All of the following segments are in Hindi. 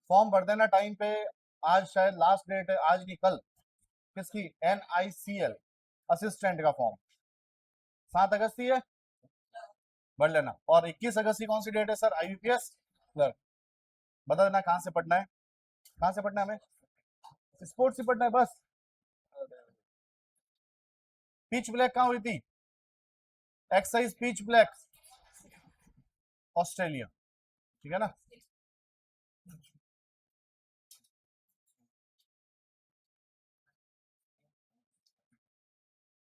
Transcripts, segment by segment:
फॉर्म भर देना टाइम पे। आज शायद लास्ट डेट है, आज नहीं कल। किसकी? NICL असिस्टेंट का फॉर्म 7 अगस्त ही है, भर लेना। और 21 अगस्त की कौन सी डेट है सर? IBPS clerk. बता देना कहाँ से पढ़ना है, कहाँ से पढ़ना है हमें? स्पोर्ट्स से पढ़ना है बस। पिच ब्लैक कहाँ हुई थी? एक्सरसाइज पिच ब्लैक, ऑस्ट्रेलिया, ठीक है ना।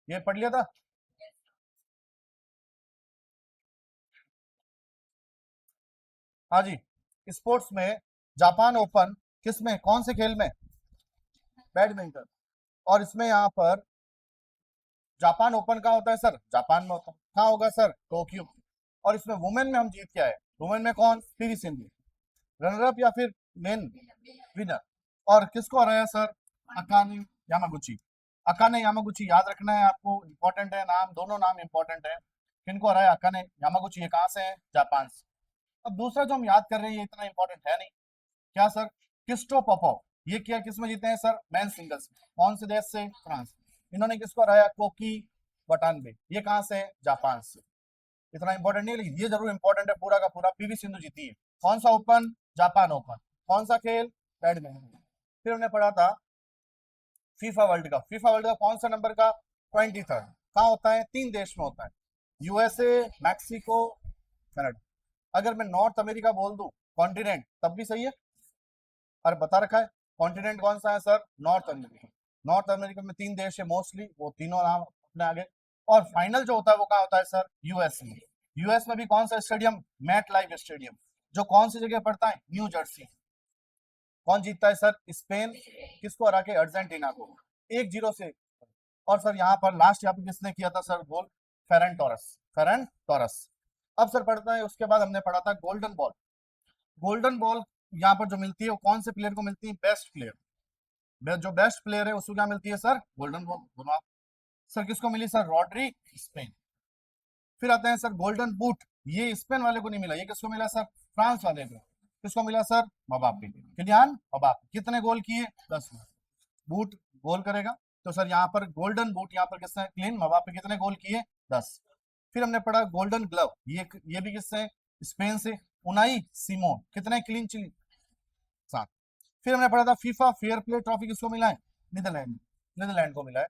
ये पढ़ लिया था। हाँ जी। स्पोर्ट्स में जापान ओपन किस में, कौन से खेल में? बैडमिंटन। और इसमें यहाँ पर जापान ओपन कहाँ होता है सर? जापान में होता है। कहाँ होगा सर? टोक्यो। और इसमें वुमेन में हम जीत के आए। वुमेन में कौन? PV सिंधु। रनर अप या फिर मेन विनर। और किसको हराया sir? Akane Yamaguchi. Akane Yamaguchi याद रखना है आपको, इंपॉर्टेंट है नाम, दोनों नाम इंपॉर्टेंट है। किनको हराया? Akane Yamaguchi. ये कहाँ से है? जापान से। अब दूसरा जो हम याद कर रहे हैं ये इतना इंपॉर्टेंट है नहीं। क्या सर? Christo Popov. ये क्या किस में जीते हैं सर? मैन सिंगल्स में। कौन से देश से? फ्रांस। इन्होंने किसको हराया? कोकी वटानबे। ये कहाँ से है? जापान से। इतना इंपॉर्टेंट नहीं, लेकिन ये जरूर इंपॉर्टेंट है पूरा का पूरा। PV सिंधु जीती है। कौन सा ओपन? Japan open. कौन सा खेल? बैडमिंटन। फिर हमने पढ़ा था FIFA world cup. FIFA world cup कौन सा नंबर का? 23rd। कहाँ होता है? 3 देश में होता है, USA, मैक्सिको, कनाडा। अगर मैं नॉर्थ अमेरिका बोल दूं कॉन्टिनेंट, तब भी सही है। और बता रखा है कॉन्टिनेंट कौन सा है sir? North America. North America में 3 देश है मोस्टली, वो तीनों नाम अपने आगे। और फाइनल जो होता है वो कहाँ होता है सर? US में। US में भी कौन सा स्टेडियम? Mat life stadium. जो कौन सी जगह पड़ता है? New Jersey. कौन जीतता है सर? स्पेन। किसको हरा के? अर्जेंटीना को 1-0 से। और सर यहाँ पर लास्ट यहाँ पे किसने किया था सर गोल? फेरन टोरस। फेरन टोरस। अब सर पढ़ता है, उसके बाद हमने पढ़ा था गोल्डन बॉल। गोल्डन बॉल यहाँ पर जो मिलती है वो कौन से प्लेयर को मिलती है? Best player. जो बेस्ट प्लेयर है उसको क्या मिलती है सर? Golden ball. बोलो आप। सर किसको मिली सर? Rodri, Spain. फिर आते हैं सर गोल्डन बूट। ये स्पेन वाले को नहीं मिला, ये किसको मिला सर? फ्रांस वाले को। किसको मिला सर? मबापे। किलियान मबापे। कितने गोल किए? 10 गोल। बूट गोल करेगा। तो सर यहाँ पर गोल्डन बूट, यहाँ पर किसने? क्लीन मबापे। कितने गोल किए? 10। फिर हमने पढ़ा गोल्डन ग्लव। ये भी किससे है? स्पेन से। उनाई सीमोन। कितने क्लीन चिली? 7। फिर हमने पढ़ा था फीफा फेयर प्ले ट्रॉफी किसको मिला है? नीदरलैंड। नीदरलैंड को मिला है।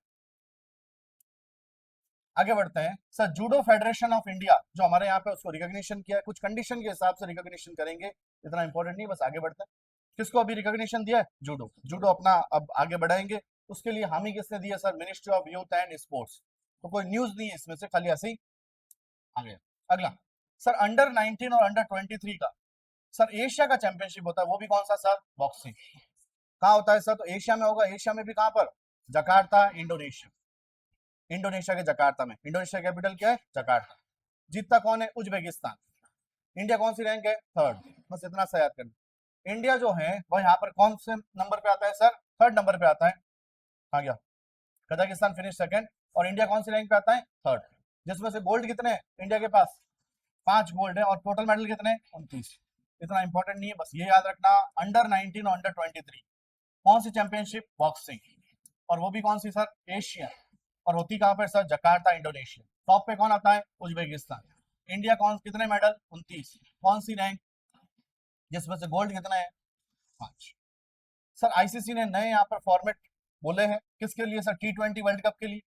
आगे बढ़ते हैं sir. Judo federation of India जो हमारे यहाँ पे उसको रिकॉग्निशन किया है, कुछ कंडीशन के हिसाब से रिकॉग्निशन करेंगे, इतना इंपॉर्टेंट नहीं, बस आगे बढ़ते हैं। किसको अभी रिकॉग्निशन दिया है? जूडो। जूडो अपना अब आगे बढ़ाएंगे। उसके लिए हामी किसने दिया sir? Ministry of youth and sports. तो कोई न्यूज नहीं है इसमें से, खाली ऐसे ही आ गया। अगला सर अंडर 19 और अंडर 23 का सर एशिया का चैंपियनशिप होता है, वो भी कौन सा सर? बॉक्सिंग। कहाँ होता है सर? तो एशिया में होगा। एशिया में भी कहाँ पर? Jakarta, Indonesia. इंडोनेशिया के जकार्ता में। इंडोनेशिया कैपिटल क्या है? जकार्ता। जीतता कौन है? उज्बेकिस्तान। इंडिया कौन सी रैंक है? 3rd। बस इतना सा याद करना। इंडिया जो है वह यहाँ पर कौन से नंबर पे आता है सर? 3rd नंबर पे आता है। आ गया। Kazakhstan finish 2nd। और इंडिया कौन सी रैंक पे आता है? 3rd। जिसमें से गोल्ड कितने हैं इंडिया के पास? 5 गोल्ड है। और टोटल मेडल कितने? 29। इतना इंपॉर्टेंट नहीं है, बस ये याद रखना। अंडर 19 और अंडर 23 कौन सी चैंपियनशिप? बॉक्सिंग। और वो भी कौन सी सर? एशिया। और होती कहाँ पर सर? Jakarta, Indonesia. टॉप पे कौन आता है? उज्बेकिस्तान। इंडिया कौन कितने मेडल? 29। कौन सी रैंक? जिसमें से गोल्ड कितना है? 5। सर ICC ने नए यहाँ पर फॉर्मेट बोले हैं, किसके लिए सर? T20 वर्ल्ड कप के लिए।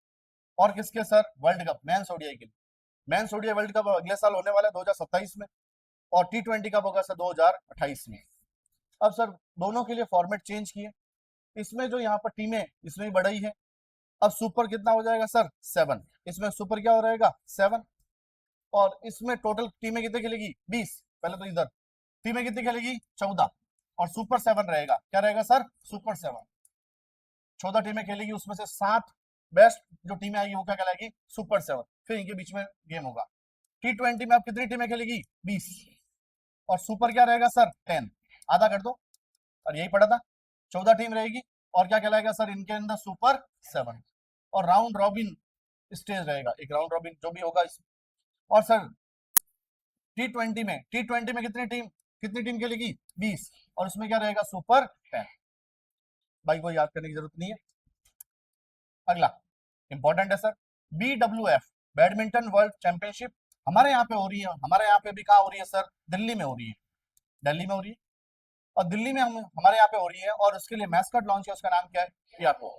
और किसके sir? World cup men's ODI के लिए। मेंस ओडीआई वर्ल्ड कप अगले साल होने वाला है 2027 में। और T20 कब होगा सर? 2028 में। अब सर दोनों के लिए फॉर्मेट चेंज किए। इसमें जो यहाँ पर टीमें इसमें भी बढ़ाई है। अब सुपर कितना हो जाएगा सर? 7। इसमें सुपर क्या हो रहेगा? 7। और इसमें टोटल टीमें कितने खेलेगी? 20। पहले तो इधर टीमें कितनी खेलेगी? 14। और सुपर 7 रहेगा। क्या रहेगा सर? सुपर 7। 14 टीमें खेलेगी, उसमें से 7 बेस्ट जो टीमें आएगी वो क्या कहलाएगी? सुपर 7। फिर इनके बीच में गेम होगा। T20 में अब कितनी टीमें खेलेगी? 20। और सुपर क्या रहेगा सर? 10। आधा कर दो। और यही पढ़ा था, 14 टीम रहेगी। और क्या कहलाएगा सर इनके अंदर? सुपर 7। और राउंड रॉबिन स्टेज रहेगा, एक राउंड रॉबिन जो भी होगा इस। और सर T20 में कितनी टीम? कितनी टीम खेलेगी? 20, और इसमें क्या रहेगा? सुपर 10। भाई को याद करने की जरूरत नहीं है। अगला इंपॉर्टेंट है sir, BWF badminton world championship हमारे यहाँ पे हो रही है। हमारे यहाँ पे भी कहाँ हो रही है सर? दिल्ली में हो रही है, दिल्ली में हो रही है। और दिल्ली में हम हमारे यहाँ पे हो रही है, और उसके लिए मैस्कट लॉन्च है, उसका नाम क्या है? पियाको।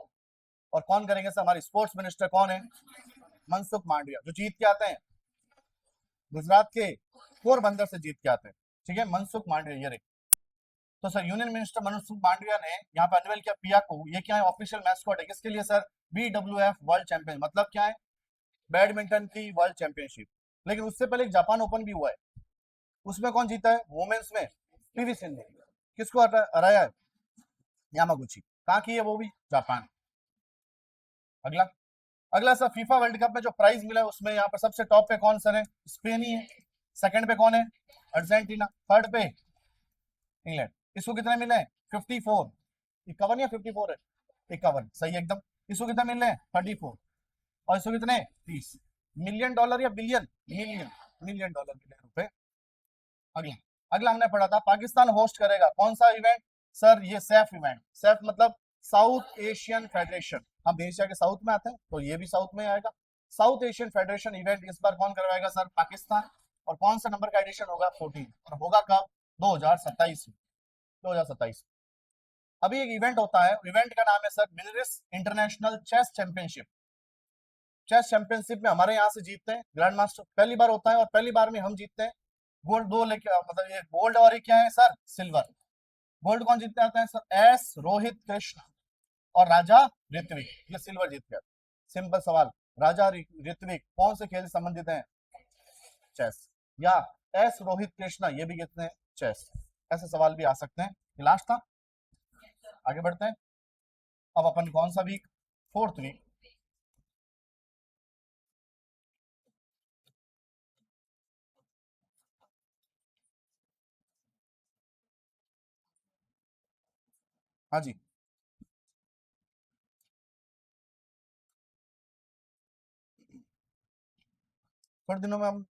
और कौन करेंगे सर? हमारी स्पोर्ट्स मिनिस्टर कौन है? मनसुख मांडविया, जो जीत के आते हैं गुजरात के पोरबंदर से जीत के आते हैं। ठीक है, मनसुख मांडविया ये रहे। तो sir union minister Mansukh Mandaviya ने यहाँ पे अनवेल किया पियाको। ये क्या है? ऑफिशियल मैस्कॉट है। किसके लिए सर? BWF वर्ल्ड चैंपियन, मतलब क्या है? बैडमिंटन की वर्ल्ड चैंपियनशिप। लेकिन उससे पहले एक जापान ओपन भी हुआ है, उसमें कौन जीता है? वुमेन्स में PV सिंधु। किसको हराया है? यामागुची। कहाँ की है वो भी? जापान। अगला अगला सर, फीफा वर्ल्ड कप में जो प्राइज मिला है उसमें यहाँ पर सबसे टॉप पे कौन सर है? स्पेन ही है। सेकंड पे कौन है? अर्जेंटीना। थर्ड पे इंग्लैंड। इसको कितने मिले हैं? 54। 51 या 54 है? 51 सही एकदम। इसको कितने मिल रहे हैं? 34। और इसको कितने? 30। मिलियन डॉलर या बिलियन? मिलियन। मिलियन डॉलर मिले रुपए। अगला अगला हमने पढ़ा था पाकिस्तान होस्ट करेगा कौन सा इवेंट? सर ये सैफ इवेंट। सैफ मतलब साउथ एशियन फेडरेशन। हम एशिया के साउथ में आते हैं तो ये भी साउथ में आएगा। साउथ एशियन फेडरेशन इवेंट इस बार कौन करवाएगा सर? पाकिस्तान। और कौन सा नंबर का एडिशन होगा? 14। और होगा कब? 2027 में। 2027। अभी एक इवेंट होता है, इवेंट का नाम है सर मिलिरिस international chess championship. Chess championship में हमारे यहाँ से जीतते हैं ग्रैंड मास्टर, पहली बार होता है, और पहली बार में हम जीतते हैं। गोल्ड दो लेके, मतलब ये गोल्ड और ये क्या है सर? सिल्वर। गोल्ड कौन जीतते आते हैं सर? रोहित कृष्ण और राजा ऋत्विक। ये सिल्वर जीत गया। सिंपल सवाल, राजा ऋत्विक कौन से खेल से संबंधित हैं? चेस। या रोहित कृष्णा ये भी कितने हैं? चेस। ऐसे सवाल भी आ सकते हैं। लास्ट था, आगे बढ़ते हैं। अब अपन कौन सा वीक? Fourth week. हाँ जी, थोड़े दिनों में हम,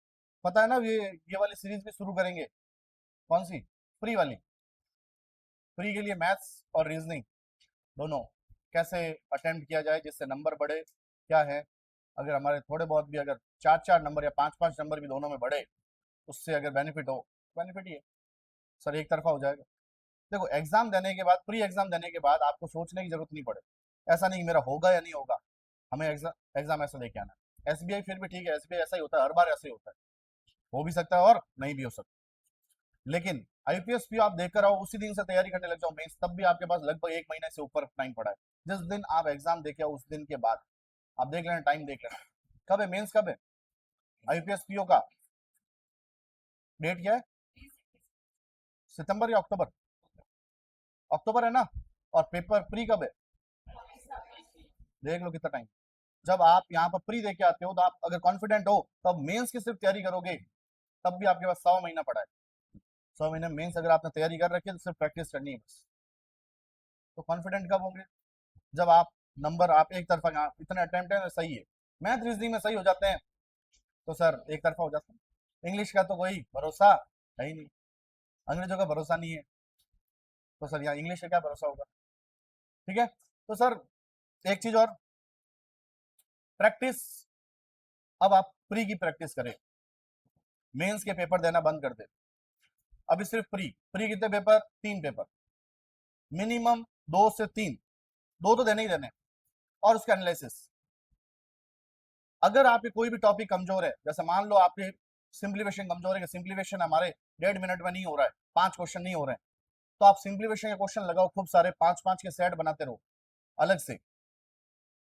पता है ना, ये वाली सीरीज भी शुरू करेंगे। कौन सी? फ्री वाली। फ्री के लिए मैथ्स और रीजनिंग दोनों कैसे अटेम्प्ट किया जाए जिससे नंबर बढ़े, क्या है। अगर हमारे थोड़े बहुत भी, अगर 4-4 नंबर या 5-5 नंबर भी दोनों में बढ़े, उससे अगर बेनिफिट हो, बेनिफिट ही है सर, एक तरफा हो जाएगा। देखो एग्जाम देने के बाद, प्री एग्जाम देने के बाद आपको सोचने की जरूरत नहीं पड़े। ऐसा नहीं मेरा होगा या नहीं होगा, हमें एग्जाम एग्जाम ऐसा लेके आना है। SBI फिर भी ठीक है, SBI ऐसा ही होता है, हर बार ऐसा ही होता है। हो भी सकता है और नहीं भी हो सकता। लेकिन IPS भी आप देखकर आओ, उसी दिन से तैयारी करने लग जाओ मेंस, तब भी आपके पास लगभग 1 महीने से ऊपर टाइम पड़ा है। जिस दिन आप एग्जाम देके आओ उस दिन के बाद आप देख लेना, टाइम देख लेना। कब है मेंस? कब है IPS PO का? डेट क्या है? सितंबर या अक्टूबर? अक्टूबर है ना। और पेपर प्री कब है? देख लो कितना टाइम। जब आप यहाँ पर प्री देके आते हो तो आप अगर कॉन्फिडेंट हो तब मेंस की सिर्फ तैयारी करोगे, तब भी आपके पास 100 महीना पड़ा है। 100 महीने मेंस अगर आपने तैयारी कर रखी है तो सिर्फ प्रैक्टिस करनी है बस। तो कॉन्फिडेंट कब होंगे? जब आप नंबर, आप एक तरफा, यहाँ इतने अटेम्प्ट है सही है, मैथ रीजनिंग में सही हो जाते हैं तो सर एक तरफा हो जाता है। इंग्लिश का तो कोई भरोसा है ही नहीं, अंग्रेजों का भरोसा नहीं है, तो सर यहाँ इंग्लिश का क्या भरोसा होगा। ठीक है, तो सर एक चीज और, प्रैक्टिस। अब आप प्री की प्रैक्टिस करें, मेंस के पेपर देना बंद कर दे। अभी सिर्फ प्री। प्री कितने पेपर? 3 पेपर मिनिमम, 2 से 3, दो तो देने ही देने। और उसका एनालिसिस, अगर आपके कोई भी टॉपिक कमजोर है, जैसे मान लो आपके सिंप्लीफिकेशन कमजोर है कि सिंप्लीफिकेशन हमारे 1.5 मिनट में नहीं हो रहा है, 5 क्वेश्चन नहीं हो रहे हैं, तो आप सिंप्लीफिकेशन के क्वेश्चन लगाओ खूब सारे, 5-5 के सेट बनाते रहो अलग से,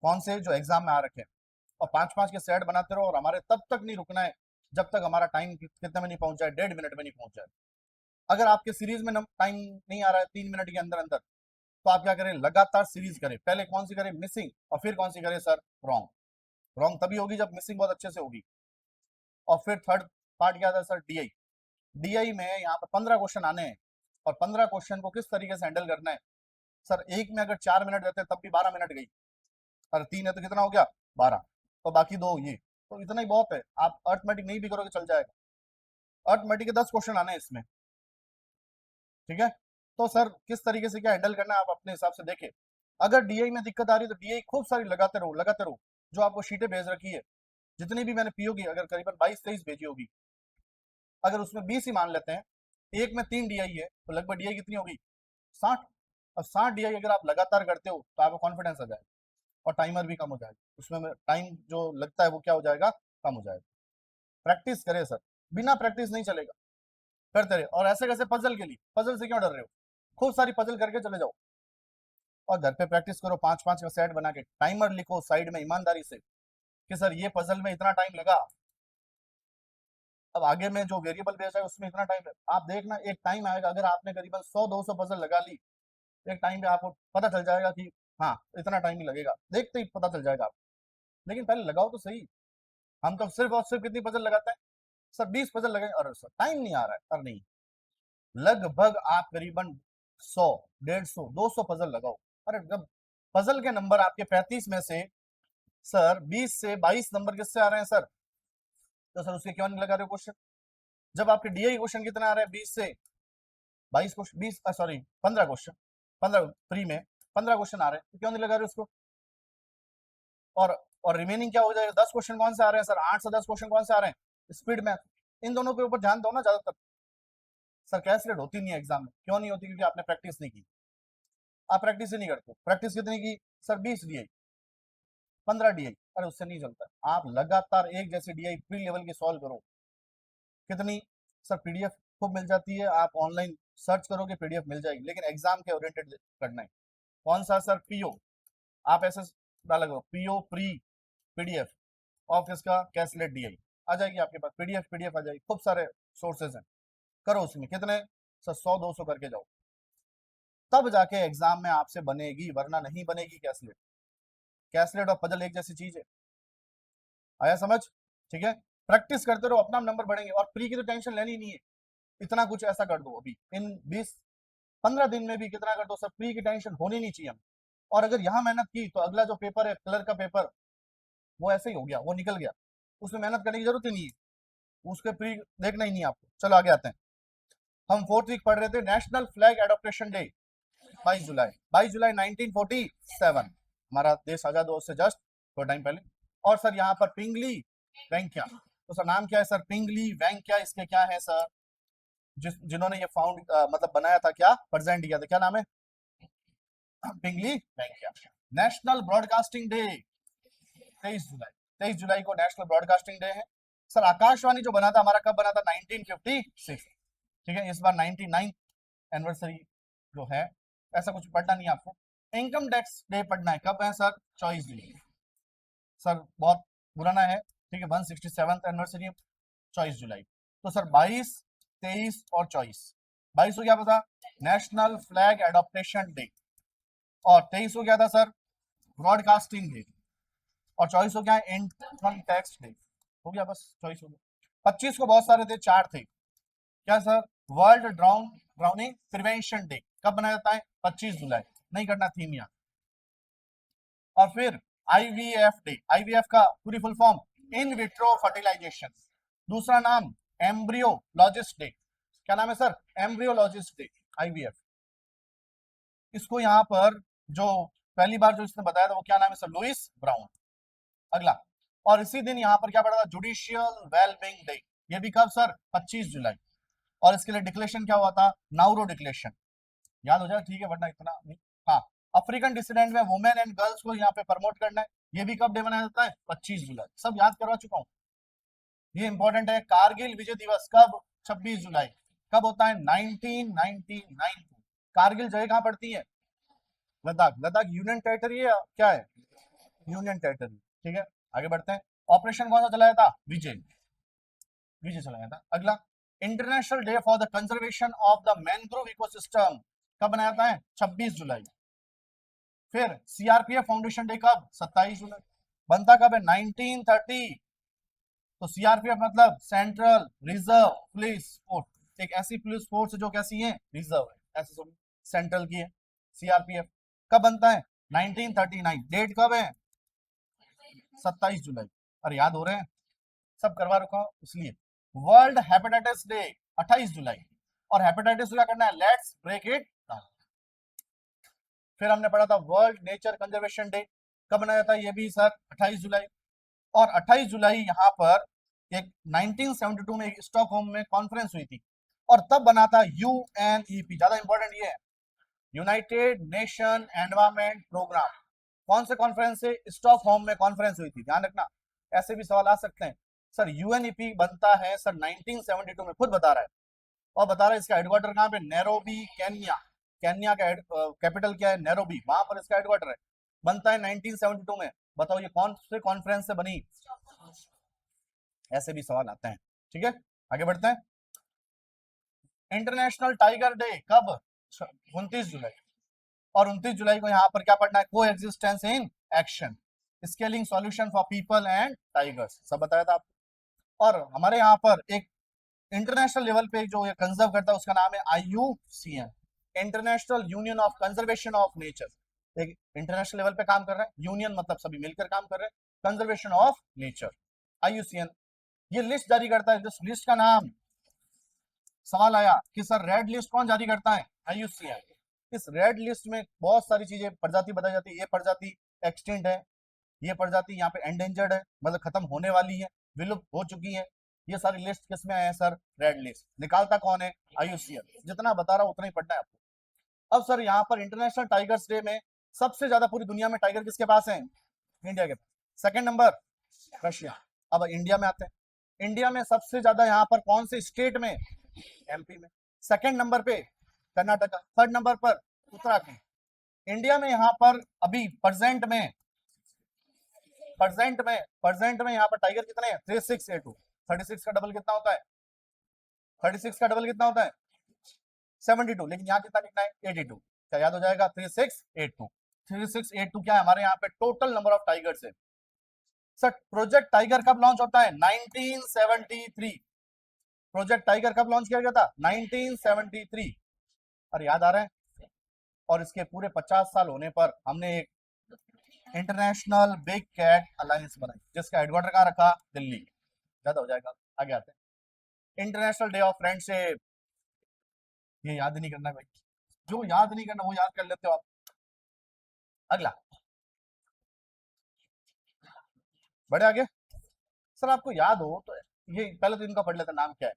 कौन से जो एग्जाम में आ रखे हैं, और 5-5 के सेट बनाते रहो। और हमारे तब तक नहीं रुकना है जब तक हमारा टाइम कितने में नहीं पहुंच जाए, 1.5 मिनट में नहीं पहुंच जाए। अगर आपके सीरीज में टाइम नहीं आ रहा है 3 मिनट के अंदर अंदर, तो आप क्या करें? लगातार सीरीज करें। पहले कौन सी करें? मिसिंग। और फिर कौन सी करें सर? रॉन्ग। रॉन्ग तभी होगी जब मिसिंग बहुत अच्छे से होगी। और फिर थर्ड पार्ट क्या था सर? DI। DI में यहाँ पर 15 क्वेश्चन आने हैं, और 15 क्वेश्चन को किस तरीके से हैंडल करना है। सर एक में अगर 4 मिनट रहते तब भी 12 मिनट गई, और 3 है तो कितना हो गया? 12। तो बाकी 2 ये, तो इतना ही बहुत है। आप अर्थमेटिक नहीं भी करोगे चल जाएगा। अर्थमेटिक के 10 क्वेश्चन आने हैं इसमें, ठीक है। तो सर किस तरीके से क्या हैंडल करना है आप अपने हिसाब से देखें। अगर डीआई में दिक्कत आ रही है तो डीआई खूब सारी लगाते रहो लगाते रहो। जो आपको शीटें भेज रखी है, जितनी भी मैंने पीओ की, अगर करीबन 22-23 भेजी होगी, अगर उसमें 20 ही मान लेते हैं, एक में 3 डीआई है तो लगभग डीआई कितनी होगी, 60। अब 60 डीआई अगर आप लगातार करते हो तो आपको कॉन्फिडेंस आ जाएगा और टाइमर भी कम हो जाएगा, उसमें टाइम जो लगता है वो क्या हो जाएगा, कम हो जाएगा। प्रैक्टिस करें सर, बिना प्रैक्टिस नहीं चलेगा, करते रहे। और ऐसे कैसे पजल के लिए, पजल से क्यों डर रहे हो, खूब सारी पजल करके चले जाओ और घर पे प्रैक्टिस करो, 5-5 का सेट बना के, टाइमर लिखो साइड में ईमानदारी से कि सर ये पजल में इतना टाइम लगा, अब आगे में जो वेरिएबल बेस है उसमें इतना टाइम, आप देखना एक टाइम आएगा, अगर आपने करीबन 100-200 पजल लगा ली, एक टाइम पे आपको पता चल जाएगा कि हाँ इतना टाइम ही लगेगा, देखते ही पता चल जाएगा आपको। लेकिन पहले लगाओ तो सही। हम तो सिर्फ और सिर्फ कितनी पजल लगाते हैं सर, 20 पजल लगे, अरे सर टाइम नहीं आ रहा है, अरे नहीं, लगभग आप करीबन 100, 150, 200 पजल लगाओ। अरे जब पजल के नंबर आपके 35 में से सर 20 से 22 नंबर किससे आ रहे हैं सर, तो सर उसके क्यों नहीं लगा रहे हो क्वेश्चन। जब आपके डीआई क्वेश्चन कितना आ रहा है, 20 से 22 क्वेश्चन, 20 सॉरी 15 क्वेश्चन, 15 प्री में 15 क्वेश्चन आ रहे हैं, तो क्यों नहीं लगा रहे उसको। और रिमेनिंग क्या हो जाएगा, 10 क्वेश्चन कौन से आ रहे हैं सर, 8 से 10 क्वेश्चन कौन से आ रहे हैं, स्पीड मैथ। इन दोनों के ऊपर ध्यान दो ना ज्यादातर। सर कैलकुलेट होती नहीं है एग्जाम में, क्यों नहीं होती, क्योंकि आपने प्रैक्टिस नहीं की, आप प्रैक्टिस ही नहीं करते। प्रैक्टिस कितनी की सर, 20 डीआई, 15 डीआई, अरे उससे नहीं चलता। आप लगातार एक जैसे डीआई प्री लेवल की सॉल्व करो। कितनी सर, पीडीएफ खूब मिल जाती है, आप ऑनलाइन सर्च करोगे पीडीएफ मिल जाएगी, लेकिन एग्जाम के ओरिएंटेड करना है। कौन सा सर, पीओ, आप ऐसे डाला करो पीओ प्री पीडीएफ ऑफ इसका कैलकुलेट डीआई, आ जाएगी आपके पास, पीडीएफ पीडीएफ आ जाएगी, खूब सारे सोर्सेज हैं, करो उसमें कितने सर, 100-200 करके जाओ, तब जाके एग्जाम में आपसे बनेगी, वरना नहीं बनेगी कैलकुलेट। कैलकुलेट और पजल एक जैसी चीज है, आया समझ, ठीक है। प्रैक्टिस करते रहो, अपना नंबर बढ़ेंगे, और प्री की तो टेंशन लेनी नहीं है। इतना कुछ ऐसा कर दो अभी इन 20-15 दिन में भी, कितना कर दो सर, प्री की टेंशन होनी नहीं चाहिए हम। और अगर यहाँ मेहनत की तो अगला जो पेपर है क्लर्क का पेपर, वो ऐसे ही हो गया, वो निकल गया, उसमें मेहनत करने की जरूरत ही नहीं है, उसके प्री देखना ही नहीं है आपको। चलो आगे आते हैं। हम 4th वीक पढ़ रहे थे नेशनल फ्लैग एडॉप्टेशन डे, 22 जुलाई, 22 जुलाई 1947, हमारा देश आजाद हुआ उससे जस्ट थोड़ा टाइम पहले। और सर यहाँ पर पिंगली वेंकैया, तो सर नाम क्या है सर, पिंगली वेंकैया, इसके क्या है सर, जिन्होंने ये फाउंड मतलब बनाया था, क्या प्रेजेंट किया था, क्या नाम है, पिंगली वेंकैया। नेशनल ब्रॉडकास्टिंग डे 23 जुलाई, 23 जुलाई को नेशनल ब्रॉडकास्टिंग डे है। सर आकाशवाणी जो बना था हमारा, कब बना था, 1956, ठीक है, इस बार 99 एनिवर्सरी जो है, ऐसा कुछ पढ़ना नहीं है आपको। इनकम टैक्स डे पढ़ना है, कब है सर, 24 जुलाई, सर बहुत पुराना है, ठीक है, 167th एनिवर्सरी 24 जुलाई। तो सर 22, 23 और 24, 22 को क्या पता, नेशनल फ्लैग एडॉप्टेशन डे, और 23 को क्या था सर, ब्रॉडकास्टिंग डे, और 24 को क्या है, इनकम टैक्स डे। हो गया बस, 24 हो गया। 25 को बहुत सारे थे, 4 थे, क्या sir, world drowning prevention day, कब बनाया जाता है, 25 जुलाई, नहीं करना थीम यहाँ। और फिर आईवीएफ डे, आईवीएफ का पूरी full form in vitro fertilisation, दूसरा नाम एम्ब्रियोलॉजिस्ट डे, क्या नाम है सर, एम्ब्रियोलॉजिस्ट डे, आईवीएफ। इसको यहाँ पर जो पहली बार जो इसने बताया था वो क्या नाम है सर, लुइस ब्राउन। अगला, और इसी दिन यहाँ पर क्या पड़ा था, जुडिशियल वेलबींग डे, ये भी कब सर, 25 जुलाई। और इसके लिए डिक्लेरेशन क्या हुआ था, नाउरो डिक्लेरेशन, याद हो जाए ठीक है, वरना इतना नहीं। हाँ, अफ्रीकन डिसिडेंट में वुमेन एंड गर्ल्स को यहाँ पे प्रमोट करना है, ये भी कब डे मनाया जाता है, 25 जुलाई, सब याद करवा चुका हूँ, ये इंपॉर्टेंट है। कारगिल विजय दिवस कब, 26 जुलाई, कब होता है, 1999 को। कारगिल जगह कहाँ पड़ती है, लद्दाख, लद्दाख यूनियन टेरिटरी है, क्या है, यूनियन टेरिटरी, ठीक है। आगे बढ़ते हैं। ऑपरेशन कौन सा चलाया था, विजय, विजय चलाया था। अगला, international day for the conservation of the mangrove ecosystem, कब बनाया जाता है, 26 जुलाई। फिर सीआरपीएफ फाउंडेशन डे कब, 27 जुलाई, बनता कब है, 1930। तो सीआरपीएफ मतलब सेंट्रल रिजर्व पुलिस फोर्स, एक ऐसी पुलिस फोर्स जो कैसी है, रिजर्व है, ऐसे सब सेंट्रल की है सीआरपीएफ। कब बनता है, 1939, डेट कब है, 27 जुलाई, अरे याद हो रहे हैं, सब करवा रखा इसलिए। वर्ल्ड हेपेटाइटिस डे 28 जुलाई, और हेपेटाइटिस क्या करना है, लेट्स ब्रेक इट डाउन। फिर हमने पढ़ा था वर्ल्ड नेचर कंजर्वेशन डे, कब मनाया था ये भी सर, 28 जुलाई। और 28 जुलाई यहाँ पर एक 1972 में स्टॉकहोम में कॉन्फ्रेंस हुई थी, और तब बना था यूएनईपी, ज्यादा इंपॉर्टेंट ये है, यूनाइटेड नेशन एनवायरमेंट प्रोग्राम। कौन से कॉन्फ्रेंस से, स्टॉकहोम में कॉन्फ्रेंस हुई थी, ध्यान रखना, ऐसे भी सवाल आ सकते हैं। सर यूएनईपी बनता है सर 1972 में, खुद बता रहा है, और बता रहा है इसका हेडक्वार्टर कहाँ पे, नैरोबी केन्या। केन्या का कैपिटल क्या है, नैरोबी, वहां पर इसका हेडक्वार्टर है। बनता है 1972 में। बताओ ये कौन से कॉन्फ्रेंस से बनी, ऐसे भी सवाल आते हैं। ठीक है, आगे बढ़ते हैं। इंटरनेशनल टाइगर डे कब, 29 जुलाई। और 29 जुलाई को यहाँ पर क्या पढ़ना है, को existence in action, scaling solution for people and tigers, सब बताया था आपको। और हमारे यहाँ पर एक इंटरनेशनल लेवल पे जो ये कंजर्व करता है उसका नाम है IUCN, international union of conservation of nature. एक इंटरनेशनल लेवल पे काम कर रहा है, यूनियन मतलब सभी मिलकर काम कर रहे हैं, कंजर्वेशन ऑफ नेचर, IUCN। ये लिस्ट जारी करता है, जिस लिस्ट का नाम, सवाल आया कि सर रेड लिस्ट कौन जारी करता है, IUCN। इस रेड लिस्ट में बहुत सारी चीजें, प्रजाति बताई जाती है, ये प्रजाति एक्सटिंक्ट है, ये प्रजाति यहाँ पे एंडेंजर्ड है, मतलब खत्म होने वाली है, विलुप्त हो चुकी है। ये सारी लिस्ट किस में है सर, रेड लिस्ट। निकालता कौन है, IUCN। जितना बता रहा हूं उतना ही पढ़ना है आपको। अब सर यहाँ पर इंटरनेशनल टाइगर्स डे में सबसे ज्यादा पूरी दुनिया में टाइगर किसके पास है, इंडिया के पास। Second number Russia. अब इंडिया में आते हैं, इंडिया में सबसे ज्यादा यहाँ पर कौन से स्टेट में, MP में। सेकंड नंबर पे कर्नाटका, थर्ड नंबर पर उत्तराखंड। इंडिया में यहाँ पर अभी प्रेजेंट में यहाँ पर टाइगर कितने हैं, 3682। 36 का डबल कितना होता है, 36 का डबल कितना होता है 72, लेकिन यहाँ कितना लिखना है 82, क्या याद हो जाएगा, 3682। 3682 क्या है, हमारे यहाँ पे टोटल नंबर ऑफ टाइगर्स है। सर प्रोजेक्ट टाइगर कब लॉन्च होता है, 1973। प्रोजेक्ट टाइगर कब लॉन्च किया गया था, 1973। अरे याद आ रहा है। और इसके पूरे 50 साल होने पर हमने एक इंटरनेशनल बिग कैट अलायंस बनाई, जिसका हेडक्वार्टर कहाँ रखा, दिल्ली। ज्यादा हो जाएगा, आगे आते हैं। इंटरनेशनल डे ऑफ फ्रेंडशिप, ये याद नहीं करना भाई, जो याद नहीं करना वो याद कर लेते हो आप। अगला बढ़े आगे। सर आपको याद हो तो ये पहले तो इनका पढ़ लेते, नाम क्या है।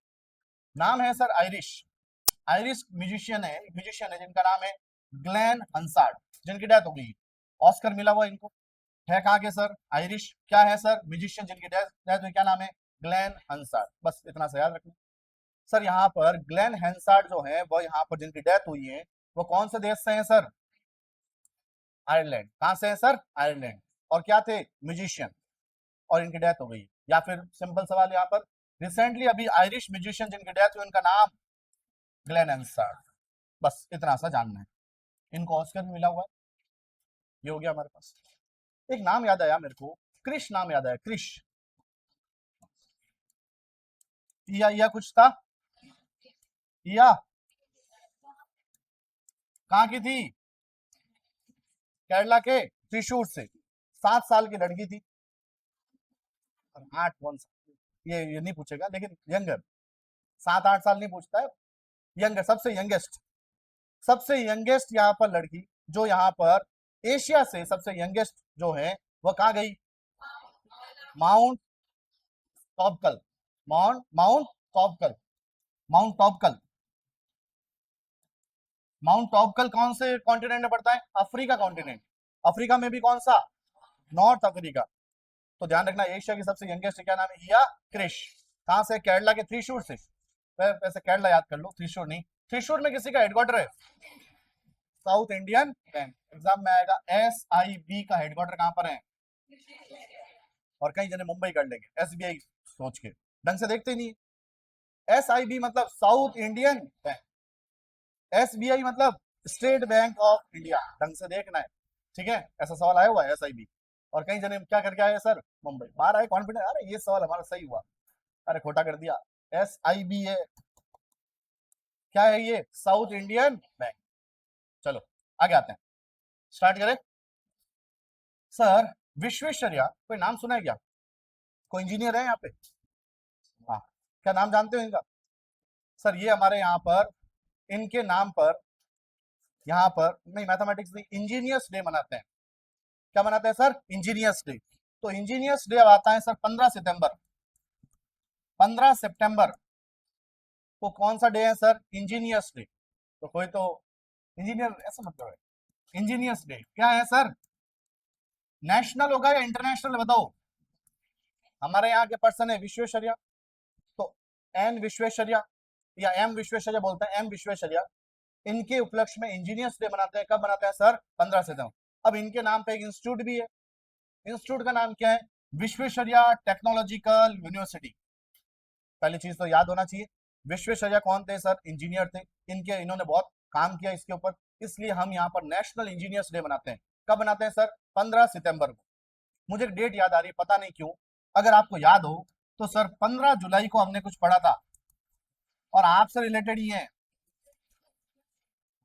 नाम है सर आयरिश, आयरिश म्यूजिशियन है जिनका नाम है ग्लेन हंसार्ड, जिनकी डेथ हो गई, ऑस्कर मिला हुआ इनको। है कहाँ के सर, आयरिश। क्या है सर, म्यूजिशियन जिनकी डेथ हुई, क्या नाम है, ग्लेन हंसार्ड। बस इतना सा याद रखना। सर यहाँ पर ग्लेन हंसार्ड जो है वो यहाँ पर जिनकी डेथ हुई है वो कौन से देश से हैं सर, आयरलैंड। कहाँ से है सर, आयरलैंड। और क्या थे, म्यूजिशियन, और इनकी डेथ हो गई। या फिर सिंपल सवाल यहाँ पर, रिसेंटली अभी आयरिश म्यूजिशियन जिनकी डेथ हुई उनका नाम ग्लेन हंसार्ड। बस इतना सा जानना है। इनको ऑस्कर भी मिला हुआ है। ये हो गया हमारे पास। एक नाम याद आया मेरे को, क्रिश नाम याद आया, क्रिश। या कुछ था, या कहाँ की थी, केरला के त्रिशूर से। 7 साल की लड़की थी, 8 ये नहीं पूछेगा, लेकिन यंगर, 7-8 साल नहीं पूछता है, यंगर, सबसे यंगेस्ट यहाँ पर लड़की, जो यहाँ पर एशिया से सबसे यंगेस्ट जो है वो कहाँ गई, माउंट टॉपकल, माउंट टॉपकल, माउंट टॉपकल। माउंट टॉपकल कौन से कॉन्टिनेंट में पड़ता है, अफ्रीका कॉन्टिनेंट। अफ्रीका में भी कौन सा, नॉर्थ अफ्रीका। तो ध्यान रखना, एशिया की सबसे यंगेस्ट क्या नाम है, हिया क्रिश। कहां से, केरला के त्रिशूर से। वैसे केरला याद कर लो, त्रिशूर नहीं। त्रिशूर में किसी का हेडक्वार्टर है, साउथ इंडियन बैंक। एग्जाम में आएगा, SIB का हेडक्वार्टर कहां पर है, और कई जने मुंबई कर लेंगे SBI सोच के, ढंग से देखते ही नहीं। SIB मतलब साउथ इंडियन बैंक, SBI मतलब स्टेट बैंक ऑफ इंडिया, ढंग से देखना है। ठीक है, ऐसा सवाल आया हुआ है SIB। और कई जने क्या करके आए सर, मुंबई। बाहर आए कॉन्फिडेंस, अरे ये सवाल हमारा सही हुआ, अरे खोटा कर दिया। SIB है, क्या है ये, साउथ इंडियन बैंक। चलो आगे आते हैं, स्टार्ट करें। सर विश्वेश्वरैया, कोई नाम सुना है क्या, कोई इंजीनियर है यहाँ पे, हाँ, क्या नाम जानते हो इनका। सर ये हमारे यहाँ पर इनके नाम पर यहाँ पर नहीं, मैथमेटिक्स नहीं, इंजीनियर्स डे मनाते हैं। क्या मनाते हैं सर? Engineers day. तो इंजीनियर्स डे अब आता है सर 15 सितंबर। 15 सितंबर को कौन सा डे है सर? Engineers day. तो कोई तो इंजीनियर ऐसा मतलब है। इंजीनियर्स डे क्या है सर? नेशनल होगा या इंटरनेशनल बताओ? हमारे यहाँ के पर्सन है विश्वेश्वरैया, तो एन विश्वेश्वरैया या एम विश्वेश्वरैया बोलते हैं, एम विश्वेश्वरैया, इनके उपलक्ष्य में इंजीनियर्स डे मनाते हैं। कब मनाते हैं सर? 15 सितंबर। अब इनके नाम पे एक इंस्टीट्यूट भी है। इंस्टीट्यूट का नाम क्या है? Visvesvaraya technological university. पहली चीज तो याद होना चाहिए, विश्वेश्वरैया कौन थे सर? इंजीनियर थे। इन्होंने बहुत काम किया इसके ऊपर, इसलिए हम यहाँ पर नेशनल इंजीनियर्स डे मनाते हैं। कब मनाते हैं सर? 15 सितंबर को। मुझे एक डेट याद आ रही है, पता नहीं क्यों। अगर आपको याद हो तो सर 15 जुलाई को हमने कुछ पढ़ा था, और आपसे रिलेटेड ही है,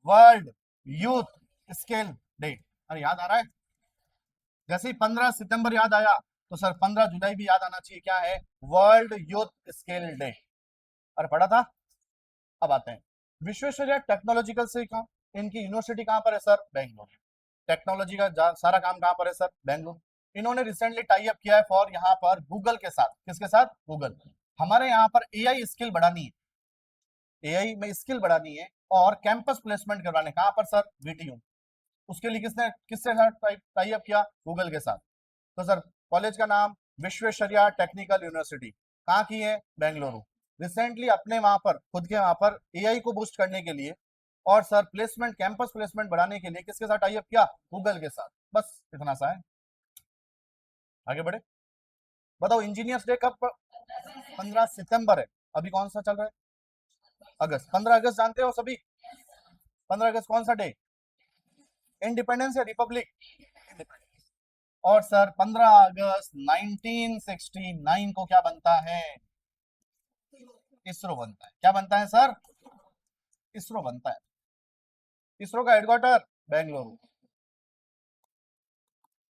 वर्ल्ड यूथ स्किल डे। अरे याद आ रहा है? जैसे ही 15 सितंबर याद आया तो सर 15 जुलाई भी याद आना चाहिए। क्या है? World youth skill day. अरे पढ़ा था। अब आते हैं विश्वेश्वरैया टेक्नोलॉजिकल से। कहा इनकी यूनिवर्सिटी कहां पर है सर? बेंगलोर। टेक्नोलॉजी का सारा काम कहां पर है सर? बेंगलोर। इन्होंने रिसेंटली टाई अप किया है फॉर यहाँ पर गूगल के साथ। किसके साथ? गूगल। हमारे यहाँ पर एआई स्किल बढ़ानी है, एआई में स्किल बढ़ानी है और कैंपस प्लेसमेंट करवाने। कहां पर सर? वीटीयू। उसके लिए किससे साथ टाई अप किया? गूगल के साथ। तो सर कॉलेज का नाम विश्वेश्वरैया टेक्निकल यूनिवर्सिटी। कहाँ की है? बेंगलुरु। रिसेंटली अपने वहां पर खुद के वहां पर एआई को बूस्ट करने के लिए और सर प्लेसमेंट, कैंपस प्लेसमेंट बढ़ाने के लिए किसके साथ टाई अप किया? गूगल के साथ। बस इतना सा है। आगे बढ़े, बताओ इंजीनियर्स डे कब? 15 सितंबर है। अभी कौन सा चल रहा है? अगस्त। 15 अगस्त जानते हो सभी? 15 अगस्त कौन सा डे? इंडिपेंडेंस या रिपब्लिक? और सर 15 अगस्त 1969 को क्या बनता है? इसरो बनता है। क्या बनता है सर? इसरो बनता है। इसरो का हेडक्वार्टर बेंगलुरु।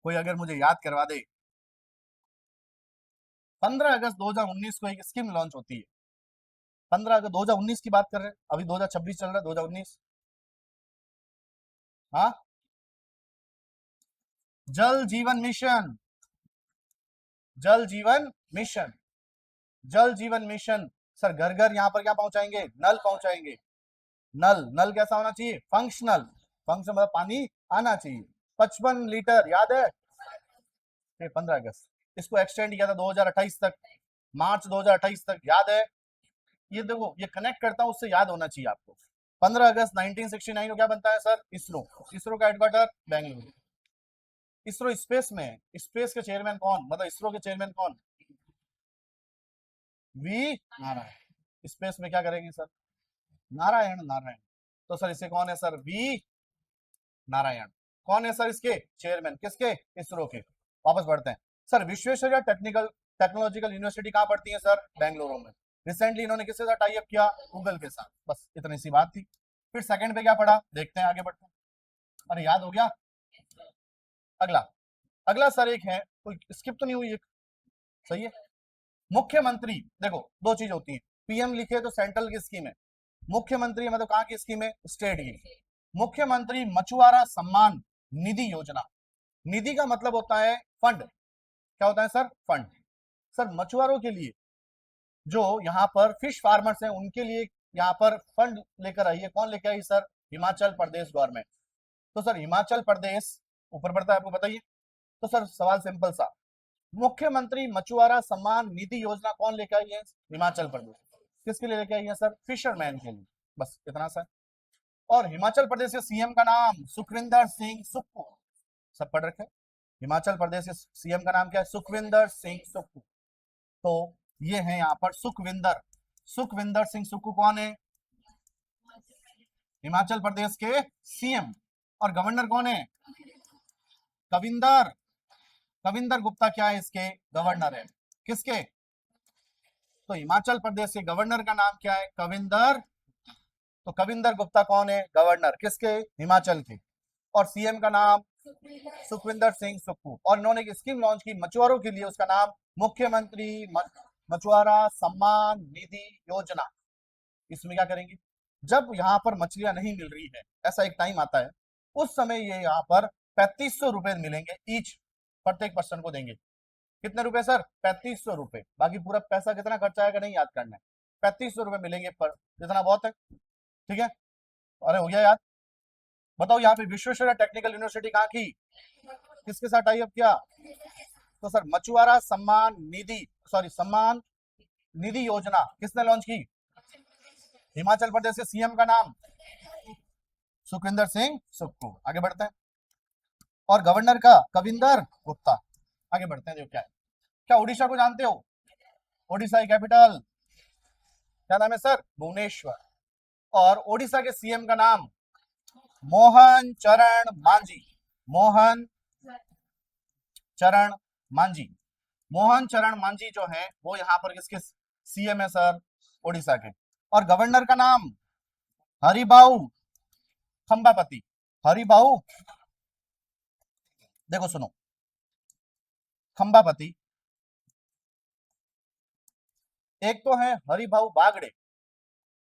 कोई अगर मुझे याद करवा दे, 15 अगस्त 2019 को एक स्कीम लॉन्च होती है। 15 अगस्त 2019 की बात कर रहे हैं, अभी 2026 चल रहा है, 2019। हाँ, जल जीवन मिशन। जल जीवन मिशन। जल जीवन मिशन। सर घर घर यहाँ पर क्या पहुंचाएंगे? नल पहुंचाएंगे। नल, नल कैसा होना चाहिए? फंक्शनल। फंक्शन मतलब पानी आना चाहिए। 55 लीटर, याद है? 15 अगस्त इसको एक्सटेंड किया था 2028 तक, मार्च 2028 तक, याद है? ये देखो, ये कनेक्ट करता हूं, उससे याद होना चाहिए आपको। 15 अगस्त 1969 को क्या बनता है सर? इसरो। इसरो का हेडक्वार्टर बेंगलुरु। इसरो स्पेस में है। स्पेस के चेयरमैन कौन, मतलब इसरो के चेयरमैन कौन? वी नारायण। स्पेस में क्या करेंगे सर? नारायण, नारायण। तो सर इसे कौन है सर? वी नारायण। कौन है सर इसके चेयरमैन? किसके? इसरो के। वापस बढ़ते हैं। सर विश्वेश्वरैया टेक्नोलॉजिकल यूनिवर्सिटी कहाँ पढ़ती है सर? बेंगलुरु में। रिसेंटली इन्होंने किसके साथ टाई अप किया? गूगल के साथ। बस इतनी सी बात थी। फिर सेकंड पे क्या पढ़ा, देखते हैं, आगे बढ़ते हैं। अरे याद हो गया? अगला, अगला सर एक है, कोई स्किप तो नहीं हुई एक? सही है। मुख्यमंत्री, देखो दो चीज होती है, पीएम लिखे तो सेंट्रल की स्कीम है, मुख्यमंत्री मतलब कहाँ की स्कीम है? स्टेट की। मुख्यमंत्री मछुआरा सम्मान निधि योजना। निधि का मतलब होता है फंड। क्या होता है सर? फंड। सर मछुआरों के लिए, जो यहाँ पर फिश फार्मर्स हैं, उनके लिए यहाँ पर फंड लेकर आई है। कौन लेकर आई सर? हिमाचल प्रदेश गवर्नमेंट। तो सर हिमाचल प्रदेश ऊपर पड़ता है, आपको बताइए। तो सर सवाल सिंपल सा, मुख्यमंत्री मछुआरा सम्मान निधि योजना कौन लेकर आई है? हिमाचल प्रदेश। किसके लिए लेकर आई है सर? फिशरमैन के लिए। बस इतना सा। और हिमाचल प्रदेश के सीएम का नाम सुखविंदर सिंह सुक्खू। सब पढ़ रखे? हिमाचल प्रदेश के सीएम का नाम क्या है? सुखविंदर सिंह सुक्खू। तो ये है यहाँ पर सुखविंदर। सुखविंदर सिंह सुक्खू कौन है? हिमाचल प्रदेश के सीएम। और गवर्नर कौन है? कविंदर। कविंदर गुप्ता क्या है इसके? गवर्नर है। किसके? तो हिमाचल प्रदेश के गवर्नर का नाम क्या है? कविंदर। तो कविंदर गुप्ता कौन है? गवर्नर। किसके? हिमाचल के। और सीएम का नाम सुखविंदर सिंह सुक्खू। और इन्होंने एक स्कीम लॉन्च की मछुआरों के लिए, उसका नाम मुख्यमंत्री मछुआरा सम्मान निधि योजना। इसमें क्या करेंगे? जब यहाँ पर मछलियां नहीं मिल रही है, ऐसा एक टाइम आता है, उस समय ये यहाँ पर 3500 रुपए मिलेंगे ईच, प्रत्येक पर्सन को देंगे। कितने रुपए सर? 3500 रुपए। बाकी पूरा पैसा कितना खर्चा आएगा नहीं याद करना है, 3500 रुपए मिलेंगे पर, इतना बहुत है, ठीक है। अरे हो गया याद। बताओ यहाँ पे विश्वेश्वरैया टेक्निकल यूनिवर्सिटी कहाँ की, किसके साथ टाई अप किया? तो सर मछुआरा सम्मान निधि, सॉरी सम्मान निधि योजना किसने लॉन्च की? हिमाचल प्रदेश के सीएम का नाम सुखविंदर सिंह सुक्खू। आगे बढ़ते हैं। और गवर्नर का कविंदर गुप्ता। आगे बढ़ते हैं। देखो क्या है, क्या उड़ीसा को जानते हो? उड़ीसा की कैपिटल क्या नाम है सर? भुवनेश्वर। और उड़ीसा के सीएम का नाम मोहन चरण मांझी। मोहन चरण मांझी। मोहन चरण मांझी जो है वो यहाँ पर किसके सीएम है सर? उड़ीसा के। और गवर्नर का नाम हरिभाऊ खंबापति। हरिभाऊ, देखो सुनो, खंबापति, एक तो है हरिभाऊ बागड़े।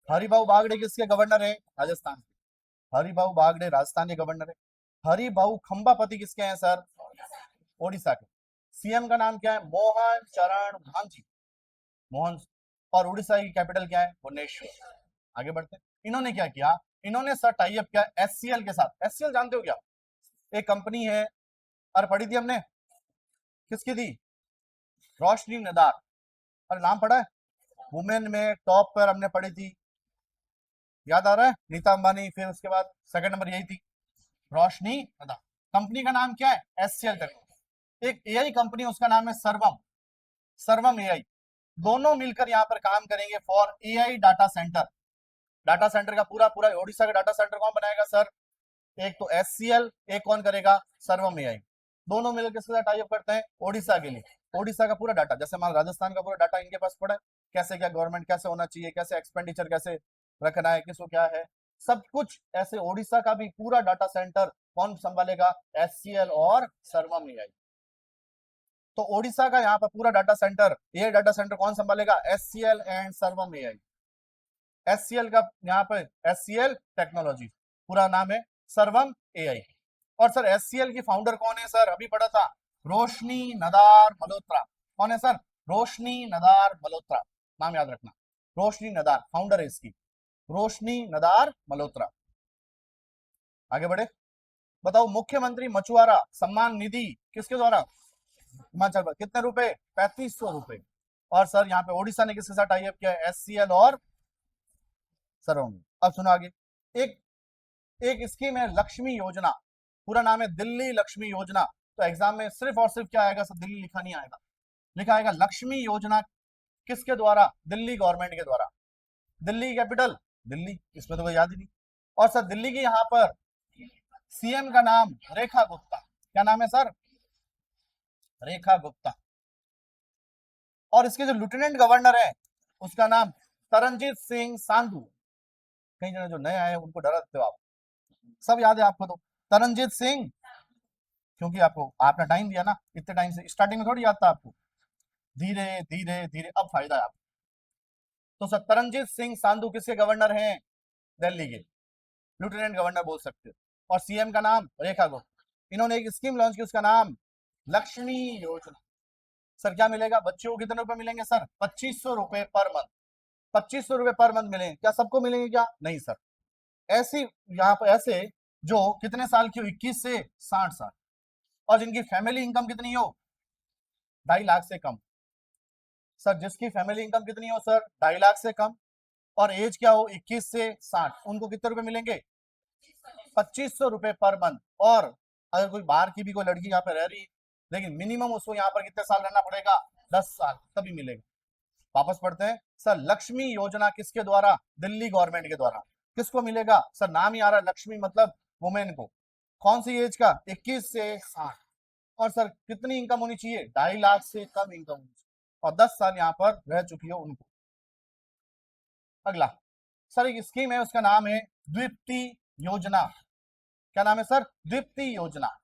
हरिभाऊ बागड़े किसके गवर्नर है? राजस्थान के। हरिभाऊ बागड़े राजस्थान के गवर्नर है। हरिभाऊ खंबापति किसके हैं सर? ओडिशा के। सीएम का नाम क्या है? मोहन चरण मांझी। मोहन। और उड़ीसा की कैपिटल क्या है? भुवनेश्वर। आगे बढ़ते हैं। इन्होंने क्या किया? इन्होंने सर टाई अप किया एचसीएल के साथ। एचसीएल जानते हो क्या? एक कंपनी है, अरे पढ़ी थी हमने, किसकी थी? रोशनी नदार। अरे नाम पढ़ा है? वुमेन में टॉप पर हमने पढ़ी थी, याद आ रहा है? नीता अंबानी, फिर उसके बाद सेकंड नंबर यही थी, रोशनी नदार। कंपनी का नाम क्या है? HCL technology. एक एआई कंपनी, उसका नाम है सर्वम। सर्वम एआई। दोनों मिलकर यहाँ पर काम करेंगे for AI data centre. Data centre का पूरा पूरा ओडिशा का डाटा सेंटर कौन बनाएगा सर? एक तो एचसीएल, एक कौन करेगा? सर्वम एआई। दोनों मिलकर किसके साथ टाई अप करते हैं? ओडिशा के लिए। ओडिशा का पूरा डाटा, जैसे हमारा राजस्थान का पूरा डाटा इनके पास पड़ा है, कैसे क्या गवर्नमेंट कैसे होना चाहिए, कैसे एक्सपेंडिचर कैसे रखना है, किसको क्या है, सब कुछ ऐसे ओडिशा का भी पूरा डाटा सेंटर कौन संभालेगा? एचसीएल और सर्वम एआई। तो ओडिशा का यहाँ पर पूरा डाटा सेंटर, ये डाटा सेंटर कौन संभालेगा? एचसीएल एंड सर्वम एआई। एचसीएल का यहाँ पे एचसीएल टेक्नोलॉजी, पूरा नाम है सर्वम एआई। और सर एचसीएल की फाउंडर कौन है सर? अभी पढ़ा था, रोशनी नदार मल्होत्रा। कौन है सर? रोशनी नदार मल्होत्रा। नाम याद रखना, रोशनी नदार फाउंडर है इसकी, रोशनी नदार मल्होत्रा। आगे बढ़े। बताओ मुख्यमंत्री मछुआरा सम्मान निधि किसके द्वारा? हिमाचल प्रदेश। कितने रुपए? 3500 रुपए। और सर यहाँ पे ओडिशा ने किसके साथ टाई अप किया है? एचसीएल और सर्वम। अब सुनो आगे। एक एक स्कीम है लक्ष्मी योजना, पूरा नाम है दिल्ली लक्ष्मी योजना। तो एग्जाम में सिर्फ और सिर्फ क्या आएगा सर? दिल्ली लिखा नहीं आएगा, लिखा आएगा लक्ष्मी योजना। किसके द्वारा? दिल्ली गवर्नमेंट के द्वारा। दिल्ली की कैपिटल दिल्ली, इसमें तो कोई याद ही नहीं। और सर दिल्ली की यहाँ पर सीएम का नाम रेखा गुप्ता। क्या नाम है सर? रेखा गुप्ता। और इसके जो लेफ्टिनेंट गवर्नर है उसका नाम तरनजीत सिंह सांधू। कई जने जो नए आए हैं उनको डरा देते हो आप, सब याद है आपको तो। तरनजीत सिंह, क्योंकि आपको आपने टाइम दिया ना, इतने टाइम से स्टार्टिंग में थोड़ी याद था आपको, धीरे धीरे धीरे अब फायदा है आपको। तो सर तरनजीत सिंह सांधू किसके गवर्नर हैं? दिल्ली के, लेफ्टिनेंट गवर्नर बोल सकते हो। और सीएम का नाम रेखा गुप्ता। इन्होंने एक स्कीम लॉन्च की, उसका नाम लक्ष्मी योजना। सर क्या मिलेगा बच्चों को? कितने रुपए मिलेंगे सर? 2500 रुपए पर मंथ। 2500 रुपए पर मंथ मिलेंगे। क्या सबको मिलेंगे क्या? नहीं सर, ऐसी यहाँ पर ऐसे जो कितने साल की हो? 21 से 60 साल, और जिनकी फैमिली इनकम कितनी हो? 2.5 लाख से कम। सर जिसकी फैमिली इनकम कितनी हो सर? 2.5 लाख से कम, और एज क्या हो? 21 से 60, उनको कितने रुपए मिलेंगे? 2500 रुपए पर मंथ। और अगर कोई बाहर की भी कोई लड़की यहाँ पे रह रही, लेकिन मिनिमम उसको यहाँ पर कितने साल रहना पड़ेगा? 10 साल, तभी मिलेगा। वापस पढ़ते हैं। सर लक्ष्मी योजना किसके द्वारा? दिल्ली गवर्नमेंट के द्वारा। किसको मिलेगा सर? नाम ही आ रहा है लक्ष्मी, मतलब वुमेन को। कौन सी एज का? 21 से 60। और सर कितनी इनकम होनी चाहिए? 2.5 लाख से कम इनकम होनी चाहिए, और 10 साल यहाँ पर रह चुकी हो उनको। अगला सर एक स्कीम है, उसका नाम है द्विप्ति योजना। क्या नाम है सर? द्विप्ति योजना।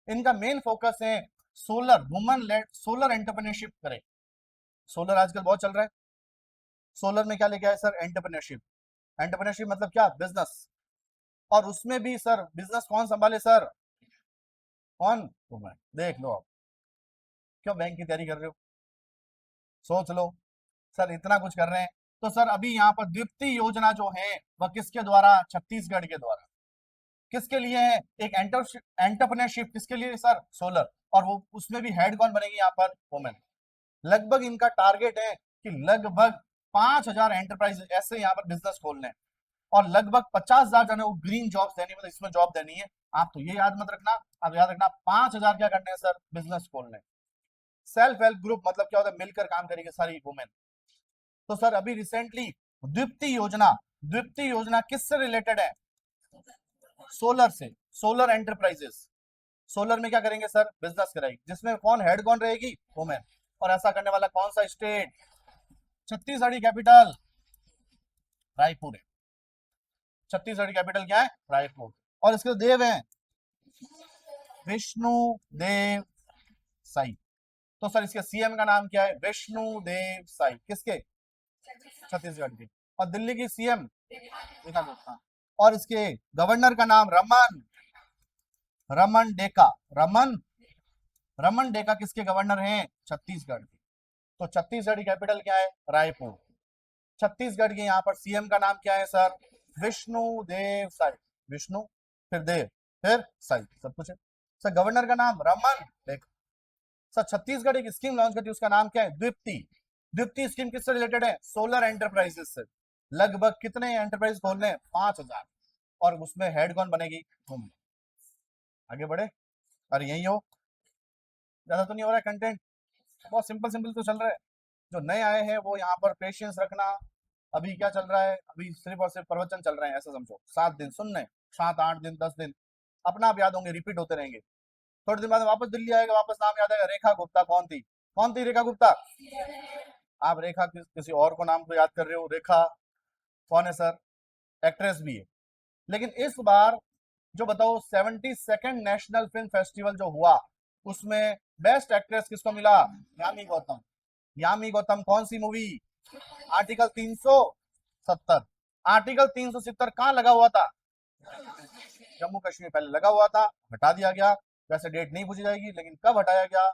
इनका मेन फोकस है solar, woman led solar entrepreneurship करे। सोलर आजकल बहुत चल रहा है। सोलर में क्या लेके आए सर? एंटरप्रेन्योरशिप। एंटरप्रेन्योरशिप मतलब क्या, बिजनेस। और उसमें भी सर बिजनेस कौन संभाले सर, कौन, तुम्हें देख लो आप, क्यों बैंक की तैयारी कर रहे हो, सोच लो। सर इतना कुछ कर रहे हैं। तो सर अभी यहाँ पर द्वितीय योजना जो है वह किसके द्वारा, छत्तीसगढ़ के द्वारा। किसके लिए है, एक एंटरप्रेन्योरशिप, किसके लिए सर, सोलर। और वो उसमें भी हेड कौन बनेगी यहाँ पर, वुमेन। लगभग इनका टारगेट है कि लगभग 5,000 एंटरप्राइज ऐसे यहाँ पर बिजनेस खोलने हैं, और लगभग 50,000 जने को ग्रीन जॉब देनी, मतलब इसमें जॉब देनी है। आप तो ये याद मत रखना, आप याद रखना 5,000 क्या करने हैं सर, बिजनेस खोलने। सेल्फ हेल्प ग्रुप मतलब क्या होता है, मिलकर काम करेंगे सारी वुमेन। तो सर अभी रिसेंटली द्वितीय योजना किससे रिलेटेड है, सोलर से, सोलर एंटरप्राइजेस। सोलर में क्या करेंगे सर, बिजनेस कराएगी, जिसमें कौन हेड कौन रहेगी, वुमेन। और ऐसा करने वाला कौन सा स्टेट, छत्तीसगढ़ की कैपिटल रायपुर है। छत्तीसगढ़ की कैपिटल क्या है, रायपुर। और इसके देव हैं विष्णु देव साई। तो सर इसके सीएम का नाम क्या है, विष्णु देव साई, किसके, छत्तीसगढ़ के। और दिल्ली की सीएम रेखा गुप्ता। और इसके गवर्नर का नाम रमन रमन डेका, रमन डेका किसके गवर्नर हैं, छत्तीसगढ़ के। तो छत्तीसगढ़ की कैपिटल क्या है, रायपुर। छत्तीसगढ़ के यहाँ पर सीएम का नाम क्या है सर, विष्णु देव साई। विष्णु, फिर देव, फिर साई, सब कुछ है। सर गवर्नर का नाम रमन डेका। सर छत्तीसगढ़ एक स्कीम लॉन्च करती है, उसका नाम क्या है, द्विप्ति। द्विप्ति स्कीम किससे रिलेटेड है, सोलर एंटरप्राइजेस से। लगभग कितने एंटरप्राइज खोलने हैं, 5,000। और उसमें हेड कौन बनेगी, तुम। आगे बढ़े, अरे यही हो, ज्यादा तो नहीं हो रहा है कंटेंट, बहुत सिंपल सिंपल तो चल रहा है। जो नए आए हैं वो यहाँ पर पेशेंस रखना। अभी क्या चल रहा है, अभी सिर्फ और सिर्फ प्रवचन चल रहे हैं, ऐसा समझो। 7 दिन सुनने, 7 8 दिन 10 दिन अपना आप याद होंगे, रिपीट होते रहेंगे। थोड़े दिन बाद वापस दिल्ली आएगा, वापस नाम याद आएगा, रेखा गुप्ता कौन थी, कौन थी रेखा गुप्ता। आप रेखा किसी और को नाम को याद कर रहे हो, रेखा कौन है सर, एक्ट्रेस भी है। लेकिन इस बार जो बताओ 72nd नेशनल फिल्म फेस्टिवल जो हुआ, उसमें बेस्ट एक्ट्रेस किसको मिला, यामी गौतम। यामी गौतम कौन सी मूवी, आर्टिकल 370। आर्टिकल 370 कहां लगा हुआ था, जम्मू कश्मीर पहले लगा हुआ था, हटा दिया गया। वैसे डेट नहीं पूछी जाएगी, लेकिन कब हटाया गया,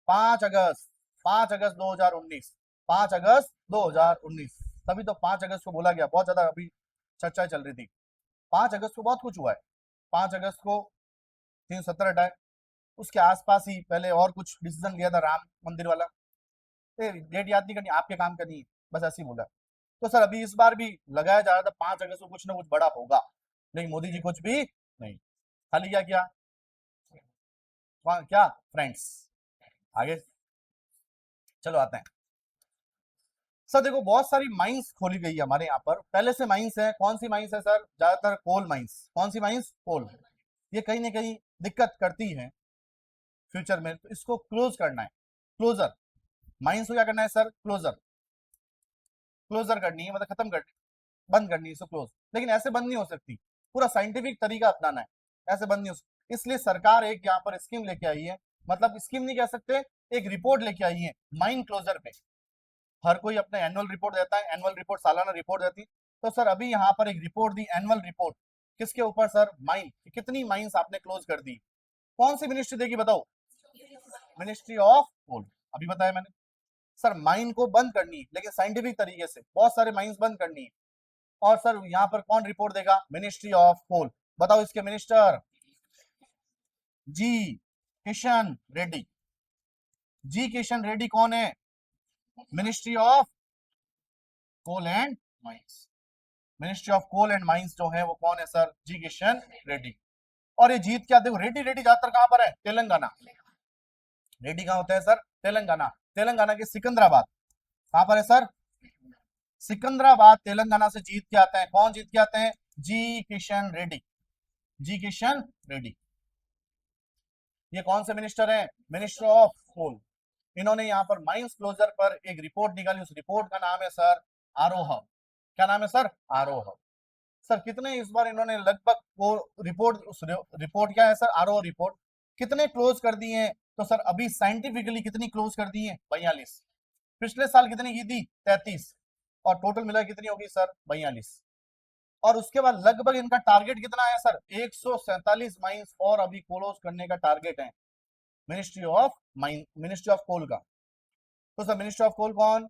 5 अगस्त, 5 अगस्त 2019, 5 अगस्त 2019। तभी तो 5 अगस्त को बोला गया, बहुत ज्यादा अभी चर्चा चल रही थी। 5 अगस्त को बहुत कुछ हुआ है। 5 अगस्त को 370 हटाए, उसके आसपास ही पहले और कुछ डिसीजन लिया था, राम मंदिर वाला। डेट याद नहीं करनी, आपके काम करनी है, बस ऐसे ही बोला। तो सर अभी इस बार भी लगाया जा रहा था 5 अगस्त को कुछ ना कुछ बड़ा होगा, लेकिन मोदी जी कुछ भी नहीं, खाली क्या किया, क्या फ्रेंड्स। आगे चलो आते हैं। सर देखो बहुत सारी माइंस खोली गई है हमारे यहाँ पर, पहले से माइंस है। कौन सी माइंस है सर, ज्यादातर कोल माइंस। कौन सी माइंस, कोल। ये कहीं ना कहीं दिक्कत करती है फ्यूचर में, तो इसको क्लोज करना है, क्लोजर। माइंस को क्या करना है सर, क्लोजर, क्लोजर करनी है, मतलब खत्म करनी, बंद करनी है इसको, क्लोज। लेकिन ऐसे बंद नहीं हो सकती, पूरा साइंटिफिक तरीका अपनाना है, ऐसे बंद नहीं हो सकती। इसलिए सरकार एक यहाँ पर स्कीम लेके आई है, मतलब स्कीम नहीं कह सकते, एक रिपोर्ट लेके आई है माइन क्लोजर पे। हर कोई अपने एनुअल रिपोर्ट देता है, एनुअल रिपोर्ट, सालाना रिपोर्ट देती। तो सर अभी यहाँ पर एक रिपोर्ट दी, एनुअल रिपोर्ट, किसके ऊपर सर, माइन, कितनी माइंस आपने क्लोज कर दी। कौन सी मिनिस्ट्री देगी बताओ, मिनिस्ट्री ऑफ कोल। अभी बताया मैंने। सर माइन को बंद करनी है, लेकिन साइंटिफिक तरीके से, बहुत सारे माइंस बंद करनी है। और सर यहाँ पर कौन रिपोर्ट देगा, मिनिस्ट्री ऑफ कोल। बताओ इसके minister, G Kishan Reddy. G Kishan Reddy कौन है, ministry of coal and mines. Ministry of coal and mines जो है वो कौन है सर, जी किशन रेड्डी। और ये जीत क्या, देखो रेड्डी रेड्डी ज्यादातर कहां पर है, तेलंगाना। रेड्डी कहां होता है सर, तेलंगाना। तेलंगाना के सिकंदराबाद, कहां पर है सर, सिकंदराबाद, तेलंगाना से जीत के आते हैं। कौन जीत के आते हैं, जी किशन रेड्डी, जी किशन रेड्डी। ये कौन से मिनिस्टर हैं, मिनिस्टर ऑफ कोल। इन्होंने यहाँ पर माइंस क्लोजर पर एक रिपोर्ट निकाली, उस रिपोर्ट का नाम है सर आरोह। क्या नाम है सर, आरोह। सर कितने इस बार इन्होंने लगभग वो रिपोर्ट, उस रिपोर्ट क्या है सर, आरोह रिपोर्ट, कितने क्लोज कर दिए हैं। तो सर अभी साइंटिफिकली कितनी क्लोज कर दी है, 42। पिछले साल कितनी की थी, 33। और टोटल मिला कितनी होगी सर, 42। और उसके बाद लगभग इनका टारगेट कितना है सर, 147 माइंस और अभी क्लोज करने का टारगेट है मिनिस्ट्री ऑफ कोल का। तो सर मिनिस्ट्री ऑफ कोल कौन,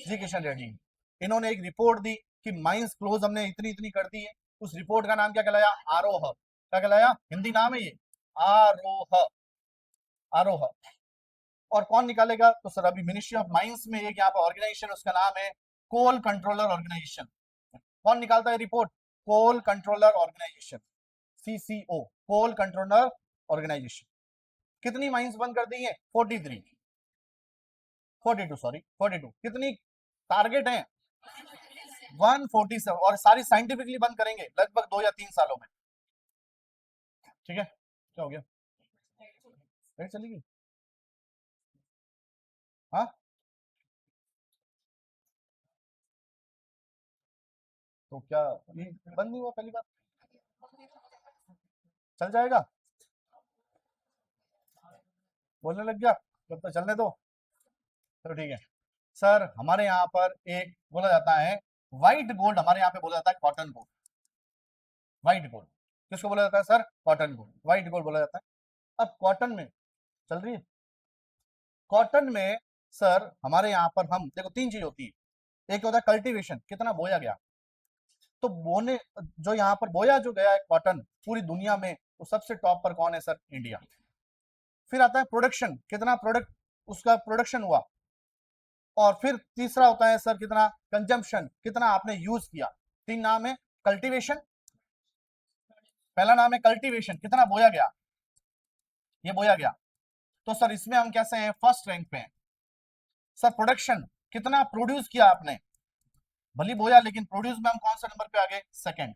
जी किशन रेड्डी। इन्होंने एक रिपोर्ट दी कि माइंस क्लोज हमने इतनी इतनी कर दी है। उस रिपोर्ट का नाम क्या कहलाया, आरोह। क्या कहलाया, हिंदी नाम है ये, आरोह, आरोह। और कौन निकालेगा, तो सर अभी मिनिस्ट्री ऑफ माइंस में एक यहाँ पर ऑर्गेनाइजेशन, उसका नाम है कोल कंट्रोलर ऑर्गेनाइजेशन। कौन निकालता है रिपोर्ट, कोल कंट्रोलर ऑर्गेनाइजेशन, सीसीओ, कोल कंट्रोलर ऑर्गेनाइजेशन। कितनी माइंस बंद कर दी है, 43, 42 सॉरी 42। कितनी टारगेट है, 147, और सारी साइंटिफिकली बंद करेंगे लगभग 2 या 3 सालों में। ठीक है, क्या हो गया, लाइट चली गई, हाँ तो क्या ये बंद नहीं हुआ पहली बार, चल जाएगा, बोलने लग गया, तब तो चलने दो। तो ठीक है सर, हमारे यहाँ पर एक बोला जाता है व्हाइट गोल्ड, हमारे यहाँ पे बोला जाता है कॉटन गोल्ड। व्हाइट गोल्ड किसको बोला जाता है sir, cotton gold, white gold बोला जाता है। अब कॉटन में चल रही है, कॉटन में सर हमारे यहाँ पर हम देखो 3 चीज होती है। एक होता है कल्टीवेशन, कितना बोया गया, तो बोने जो यहाँ पर बोया जो गया है कॉटन पूरी दुनिया में, तो सबसे टॉप पर कौन है सर, इंडिया। फिर आता है प्रोडक्शन, कितना प्रोडक्ट उसका प्रोडक्शन हुआ। और फिर तीसरा होता है सर कितना कंजम्पशन, कितना आपने यूज किया। 3 नाम है, कल्टीवेशन, पहला नाम है कल्टीवेशन, कितना बोया गया, ये बोया गया, तो सर इसमें हम कैसे हैं, फर्स्ट रैंक पे हैं। सर प्रोडक्शन, कितना प्रोड्यूस किया आपने, भली बोया लेकिन प्रोड्यूस में हम कौन सा नंबर पे आ गए, सेकंड।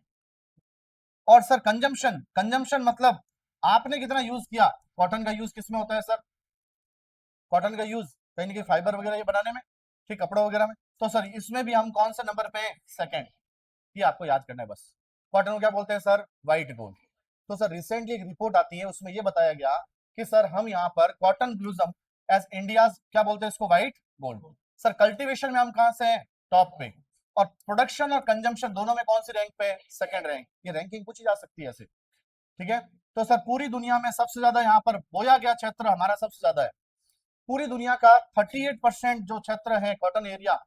और सर कंजम्पशन, कंजम्पशन मतलब आपने कितना यूज किया। कॉटन का यूज किसमें होता है सर, कॉटन का यूज कहीं ना कहीं फाइबर वगैरह ये बनाने में, ठीक, कपड़ा वगैरह में। तो सर इसमें भी हम कौन सा नंबर पे, सेकंड। ये आपको याद करना है बस। कॉटन को क्या बोलते हैं सर, व्हाइट गोल्ड। तो सर रिसेंटली एक रिपोर्ट आती है, उसमें ये बताया गया कि सर हम यहाँ पर कॉटन ब्लूजम एज इंडिया क्या बोलते हैं इसको, व्हाइट गोल्ड। सर कल्टीवेशन में हम कहाँ से हैं, टॉप पे। और प्रोडक्शन और कंजम्पशन दोनों में कौन सी रैंक पे, सेकंड रैंक। ये रैंकिंग पूछी जा सकती है ऐसे, ठीक है। तो सर पूरी दुनिया में सबसे ज्यादा यहाँ पर बोया गया क्षेत्र हमारा सबसे ज्यादा है। पूरी दुनिया का 38% जो क्षेत्र है कॉटन एरिया,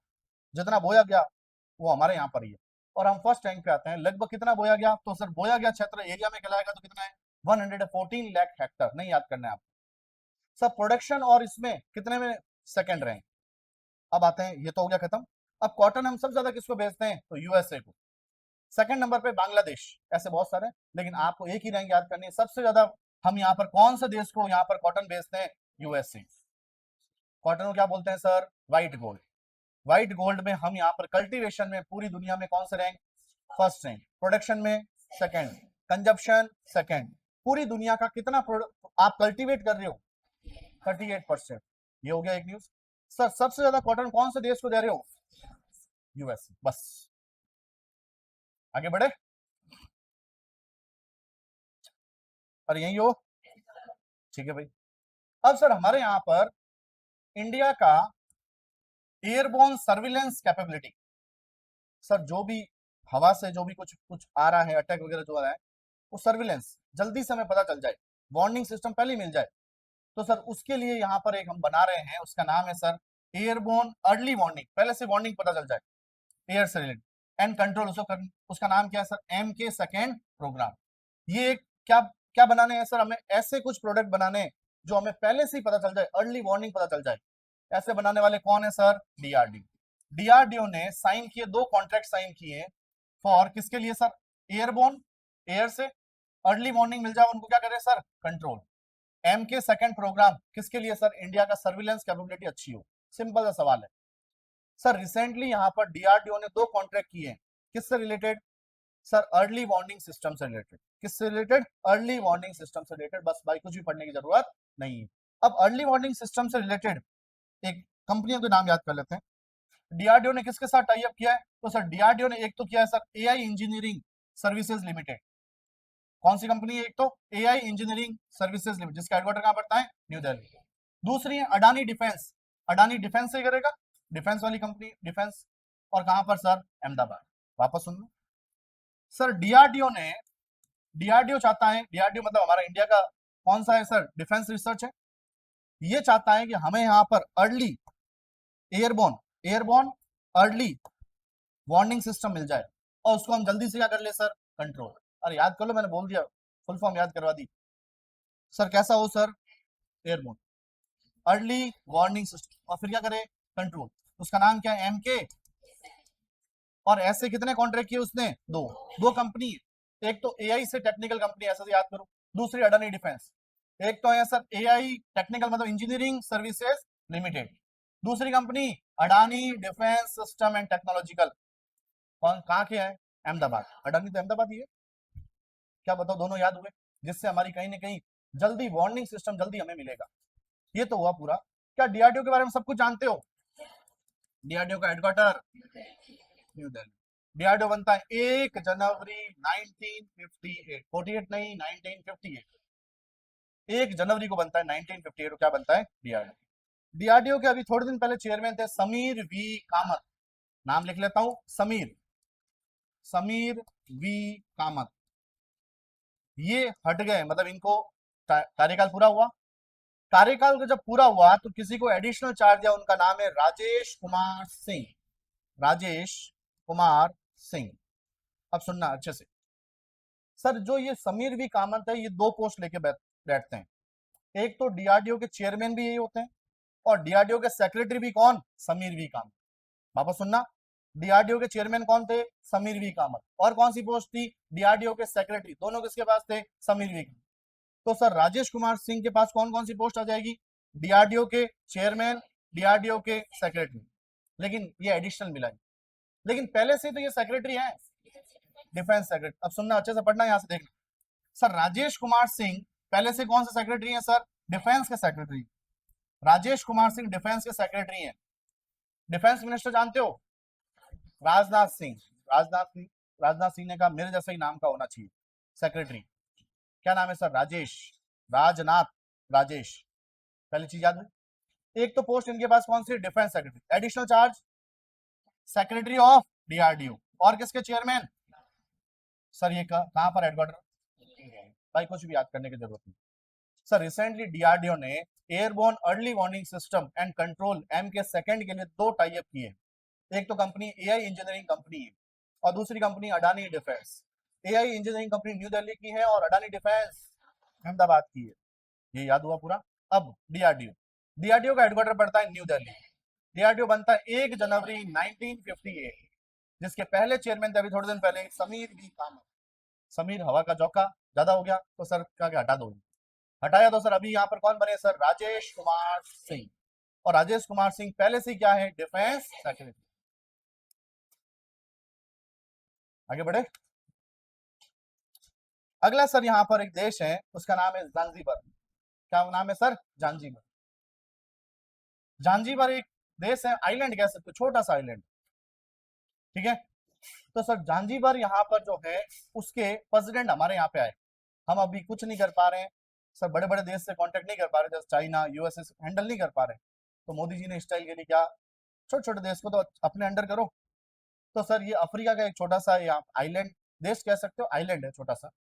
जितना बोया गया वो हमारे यहाँ पर ही है। और हम फर्स्ट रैंक पे आते हैं, लगभग कितना बोया गया, तो सर बोया गया क्षेत्र एरिया में कहलाएगा तो कितना है, 114 लाख हेक्टर, नहीं याद करना है आपको। सर प्रोडक्शन और इसमें कितने में, सेकंड रैंक। अब आते हैं, ये तो हो गया खत्म। अब कॉटन हम सबसे ज्यादा किसको भेजते हैं, तो यूएसए को। सेकंड नंबर पे बांग्लादेश, ऐसे बहुत सारे, लेकिन आपको एक ही रैंक याद करनी है, सबसे ज्यादा हम यहाँ पर कौन से देश को यहाँ पर कॉटन भेजते हैं, यूएसए। कॉटन को क्या बोलते हैं sir, white gold. White gold में हम यहाँ पर कल्टीवेशन में पूरी दुनिया में कौन से रैंक, फर्स्ट रैंक। प्रोडक्शन में सेकंड, कंजप्शन सेकंड। पूरी दुनिया का कितना आप कल्टीवेट कर रहे हो, 38%। ये हो गया एक न्यूज। सर सबसे ज्यादा कॉटन कौन से देश को दे रहे हो, यूएसए। बस आगे बढ़े, और यही हो, ठीक है भाई। अब सर हमारे यहाँ पर इंडिया का एयरबोर्न सर्विलेंस कैपेबिलिटी, सर जो भी हवा से जो भी कुछ कुछ आ रहा है, अटैक वगैरह जो आ रहा है, वो सर्विलेंस जल्दी से हमें पता चल जाए, वार्निंग सिस्टम पहले ही मिल जाए। तो सर उसके लिए यहाँ पर एक हम बना रहे हैं, उसका नाम है सर एयरबोर्न अर्ली वार्निंग, पहले से वार्निंग पता चल जाए एयर से रिलेटेड एंड कंट्रोल। उसका नाम क्या है सर, MK सेकेंड प्रोग्राम। ये क्या क्या बनाने हैं सर, हमें ऐसे कुछ प्रोडक्ट बनाने हैं जो हमें पहले से ही पता चल जाए, अर्ली वार्निंग पता चल जाए। ऐसे बनाने वाले कौन है सर, डीआरडीओ। डीआरडीओ ने साइन किए, 2 कॉन्ट्रैक्ट साइन किए फॉर किसके लिए सर, एयरबोर्न, एयर से अर्ली वार्निंग मिल जाए उनको, क्या करे sir, control. MK second programme किसके लिए सर, इंडिया का सर्विलेंस कैपेबिलिटी अच्छी हो। सिंपल सा सवाल है सर। रिसेंटली यहाँ पर डीआरडीओ ने 2 कॉन्ट्रैक्ट किए हैं, किससे related sir, early warning system से रिलेटेड। किससे रिलेटेड, अर्ली वार्निंग सिस्टम से रिलेटेड। बस भाई कुछ भी पढ़ने की जरूरत नहीं है। अब अर्ली वार्निंग सिस्टम से रिलेटेड एक कंपनियों के नाम याद कर लेते हैं। डीआरडीओ ने किसके साथ टाई अप किया है, तो सर डीआरडीओ ने एक तो किया है sir AI engineering services limited. कौन सी कंपनी है, एक तो एआई इंजीनियरिंग सर्विसेज लिमिटेड, जिसका हेडक्वार्टर कहां पड़ता है, न्यू दिल्ली। दूसरी है अडानी डिफेंस, अडानी डिफेंस से करेगा, डिफेंस वाली कंपनी, डिफेंस। और कहां पर सर, अहमदाबाद। वापस सुन लो सर डीआरडीओ चाहता है, डीआरडीओ मतलब हमारा इंडिया का कौन सा है सर, डिफेंस रिसर्च है। ये चाहता है कि हमें यहाँ पर early airborne early warning system मिल जाए, और उसको हम जल्दी से क्या कर ले सर, कंट्रोल। अरे याद कर लो, मैंने बोल दिया, फुल फॉर्म याद करवा दी सर। कैसा हो sir, airborne early warning system, और फिर क्या करे, कंट्रोल। उसका नाम क्या है, एमके। और ऐसे कितने कॉन्ट्रैक्ट किए उसने, दो कंपनी, एक तो एआई से टेक्निकल कंपनी, ऐसा याद करो, दूसरी अडानी डिफेंस। एक तो है सर एआई टेक्निकल मतलब इंजीनियरिंग सर्विसेज लिमिटेड, दूसरी company Adani defence system and technological. कौन कहाँ के हैं, अहमदाबाद। अडानी तो अहमदाबाद ही है। क्या बताओ, दोनों याद हुए, जिससे हमारी कहीं ना कहीं जल्दी वार्निंग सिस्टम जल्दी हमें मिलेगा। ये तो हुआ पूरा। क्या डीआरडीओ के बारे में सब कुछ जानते हो? डीआरडीओ का हेडक्वार्टर न्यू दिल्ली। डीआरडीओ बनता है 1 जनवरी 1958, 48 नहीं 1958, 1 जनवरी को बनता है 1958 को क्या बनता है, डीआरडीओ। डीआरडीओ के अभी थोड़े दिन पहले चेयरमैन थे समीर वी कामत। नाम लिख लेता हूं, समीर वी कामत। ये हट गए, मतलब इनको कार्यकाल पूरा हुआ। कार्यकाल जब पूरा हुआ तो किसी को एडिशनल चार्ज दिया, उनका नाम है राजेश कुमार सिंह। राजेश कुमार सिंह। अब सुनना अच्छे से सर, जो ये समीर वी कामत है, ये 2 पोस्ट लेके बैठते हैं। एक तो डीआरडीओ के चेयरमैन भी यही होते हैं, और डीआरडीओ के सेक्रेटरी भी कौन, समीर वी कामत। वापस सुनना, डीआरडीओ के चेयरमैन कौन थे, समीर वी कामत। और कौन सी पोस्ट थी, डीआरडीओ के सेक्रेटरी। दोनों किसके पास थे, समीर वी कामत। तो सर राजेश कुमार सिंह के पास कौन कौन सी पोस्ट आ जाएगी, डीआरडीओ के चेयरमैन, डीआरडीओ के सेक्रेटरी। लेकिन ये एडिशनल मिला है, लेकिन पहले से तो ये सेक्रेटरी है, डिफेंस सेक्रेटरी। अब सुनना अच्छे से, पढ़ना यहां से देखना। सर राजेश कुमार सिंह पहले से कौन से सेक्रेटरी है सर, डिफेंस के सेक्रेटरी। राजेश कुमार सिंह डिफेंस के सेक्रेटरी हैं। डिफेंस मिनिस्टर जानते हो, राजनाथ सिंह। राजनाथ सिंह ने कहा मेरे जैसा ही नाम का होना चाहिए सेक्रेटरी। क्या नाम है सर, राजेश, राजनाथ, राजेश। पहली चीज याद हुई। एक तो पोस्ट इनके पास कौन सी, defence secretary. Additional charge secretary of DRDO. और किसके चेयरमैन, सर ये कहां पर हेडक्वार्टर, भाई कुछ भी याद करने की जरूरत नहीं। सर रिसेंटली डीआरडीओ ने airborne early warning system and control M K second के लिए 2 टाई अप किए। एक तो कंपनी एआई इंजीनियरिंग कंपनी है, और दूसरी company Adani defence. AI engineering company new Delhi की है, और अडानी डिफेंस अहमदाबाद की है। ये याद हुआ पूरा। अब डीआरडीओ का हेडक्वार्टर पड़ता है न्यू दिल्ली। डीआरडीओ बनता है 1 जनवरी 1958, जिसके पहले चेयरमैन थे अभी थोड़े दिन पहले समीर वी कामत। समीर हवा का झोंका ज्यादा हो गया तो सर क्या हटा दो, हटाया तो सर अभी यहाँ पर कौन बने सर, राजेश कुमार सिंह। और राजेश कुमार सिंह पहले से क्या है, डिफेंस सेक्रेटरी। आगे बढ़े। अगला सर यहाँ पर एक देश है, उसका नाम है जांजिबर। क्या नाम है सर, जांजिबर। जांजिबर एक देश है, आइलैंड कह सकते हो, छोटा सा आइलैंड, ठीक है। तो सर जांजिबर यहाँ पर जो है, उसके प्रेसिडेंट हमारे यहाँ पे आए। हम अभी कुछ नहीं कर पा रहे हैं सर, बड़े बड़े देश से कांटेक्ट नहीं कर पा रहे, जैसे चाइना यूएसए हैंडल नहीं कर पा रहे। तो मोदी जी ने स्टाइल के लिए क्या, छोटे छोटे देश को तो अपने अंडर करो। तो सर ये अफ्रीका का एक छोटा सा आइलैंड देश कह सकते हो, आइलैंड है छोटा सा,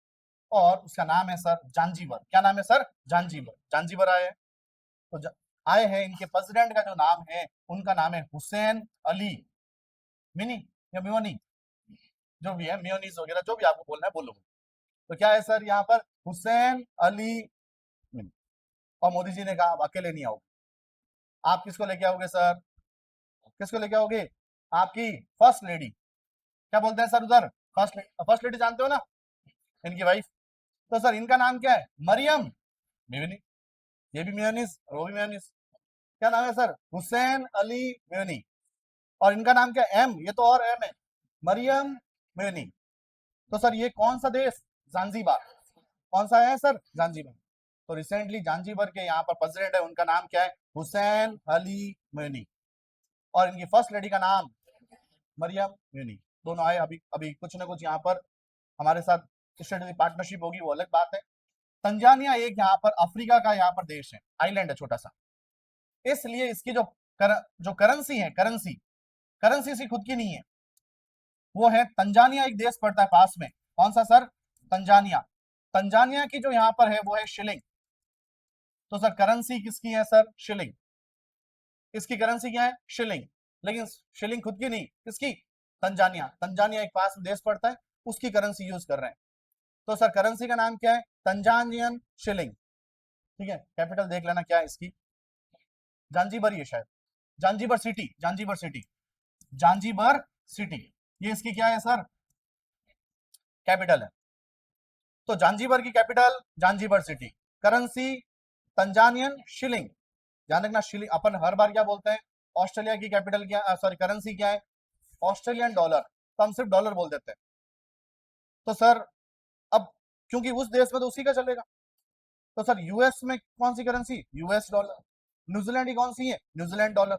और उसका नाम है सर जांजिबर। क्या नाम है सर, जांजिबर। जांजिबर आए हैं, तो आए हैं, इनके प्रेसिडेंट का जो नाम है, उनका नाम है हुसैन अली मिनी या मियोनी, जो भी है, मियोनीज वगैरह जो भी आपको बोलना है बोलो। तो क्या है सर यहाँ पर, हुसैन अली मिनी। और मोदी जी ने कहा आप अकेले नहीं आओगे, आप किसको लेके आओगे सर, किसको लेके आओगे, आपकी फर्स्ट लेडी। क्या बोलते हैं सर उधर, फर्स्ट लेडी जानते हो ना, इनकी वाइफ। तो सर इनका नाम क्या है, मरियम मियोनी। ये भी मियोनीज और वो भी मियोनीज। क्या नाम है सर, हुसैन अली मियोनी। और इनका नाम क्या है, एम, ये तो और एम है, मरियम मियोनी। तो सर ये कौन सा देश, जांजिबार। कौन सा है सर, जांजिबार। तो रिसेंटली जांजिबार के यहाँ पर प्रेसिडेंट है, उनका नाम क्या है, हुसैन अली मियोनी। और इनकी फर्स्ट लेडी का नाम मरियम मियोनी। दोनों आए, अभी अभी कुछ ना कुछ यहाँ पर हमारे साथ स्ट्रेटेजिक पार्टनरशिप होगी, वो अलग बात है। तंजानिया एक यहाँ पर अफ्रीका का यहाँ पर देश है, आइलैंड है छोटा सा, इसलिए इसकी जो करेंसी है, करेंसी इसकी खुद की नहीं है, वो है तंजानिया एक देश पड़ता है पास में, कौन सा सर? तंजानिया। तंजानिया की जो यहाँ पर है वो है शिलिंग। तो सर करेंसी किसकी है सर? शिलिंग। इसकी करेंसी क्या है? शिलिंग। लेकिन शिलिंग खुद की नहीं, किसकी? तंजानिया। तंजानिया एक पास में देश पड़ता है, उसकी करेंसी यूज कर रहे हैं। तो सर करेंसी का नाम क्या है? Tanzanian shilling. ठीक है, कैपिटल देख लेना क्या है इसकी। जांजीबर, ये शायद जांजीबर सिटी, जांजीबर सिटी, जांजीबर सिटी, ये इसकी क्या है सर? कैपिटल है। तो जांजीबर की capital Zanzibar city, currency Tanzanian shilling. ध्यान रखना, शिलिंग अपन हर बार क्या बोलते हैं? ऑस्ट्रेलिया की कैपिटल क्या, सॉरी करेंसी क्या है? Australian dollar. तो हम सिर्फ डॉलर बोल देते हैं। तो सर अब क्योंकि उस देश में तो उसी का चलेगा, तो सर यूएस में कौन सी करेंसी? US dollar. न्यूजीलैंड की कौन सी है? New Zealand dollar.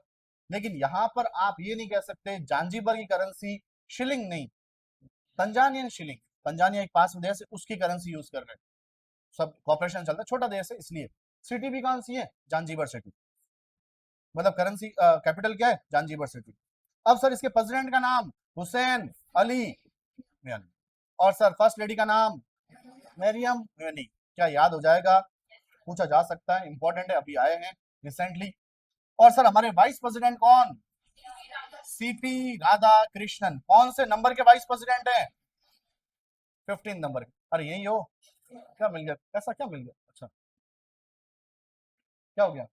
लेकिन यहां पर आप ये नहीं कह सकते जांजीबर की करेंसी शिलिंग नहीं, तंजानियन शिलिंग। तंजानिया एक पास में देश है, उसकी करेंसी यूज कर रहे हैं। सब कॉपरेशन चलता है, छोटा देश है इसलिए। सिटी भी कौन सी है? जांजीबर सिटी। मतलब करेंसी कैपिटल क्या है? जांजीबर सिटी। अब सर इसके प्रेसिडेंट का नाम हुसैन अली मियानी, और सर फर्स्ट लेडी का नाम मरियम मियानी। क्या याद हो जाएगा? पूछा जा सकता है, इंपॉर्टेंट है, अभी आए हैं रिसेंटली। और सर हमारे वाइस प्रेसिडेंट कौन? सीपी राधा कृष्णन। कौन से नंबर के वाइस प्रेसिडेंट है? 15 नंबर के। अरे यही हो? क्या मिल गया? ऐसा क्या मिल गया? अच्छा, क्या हो गया?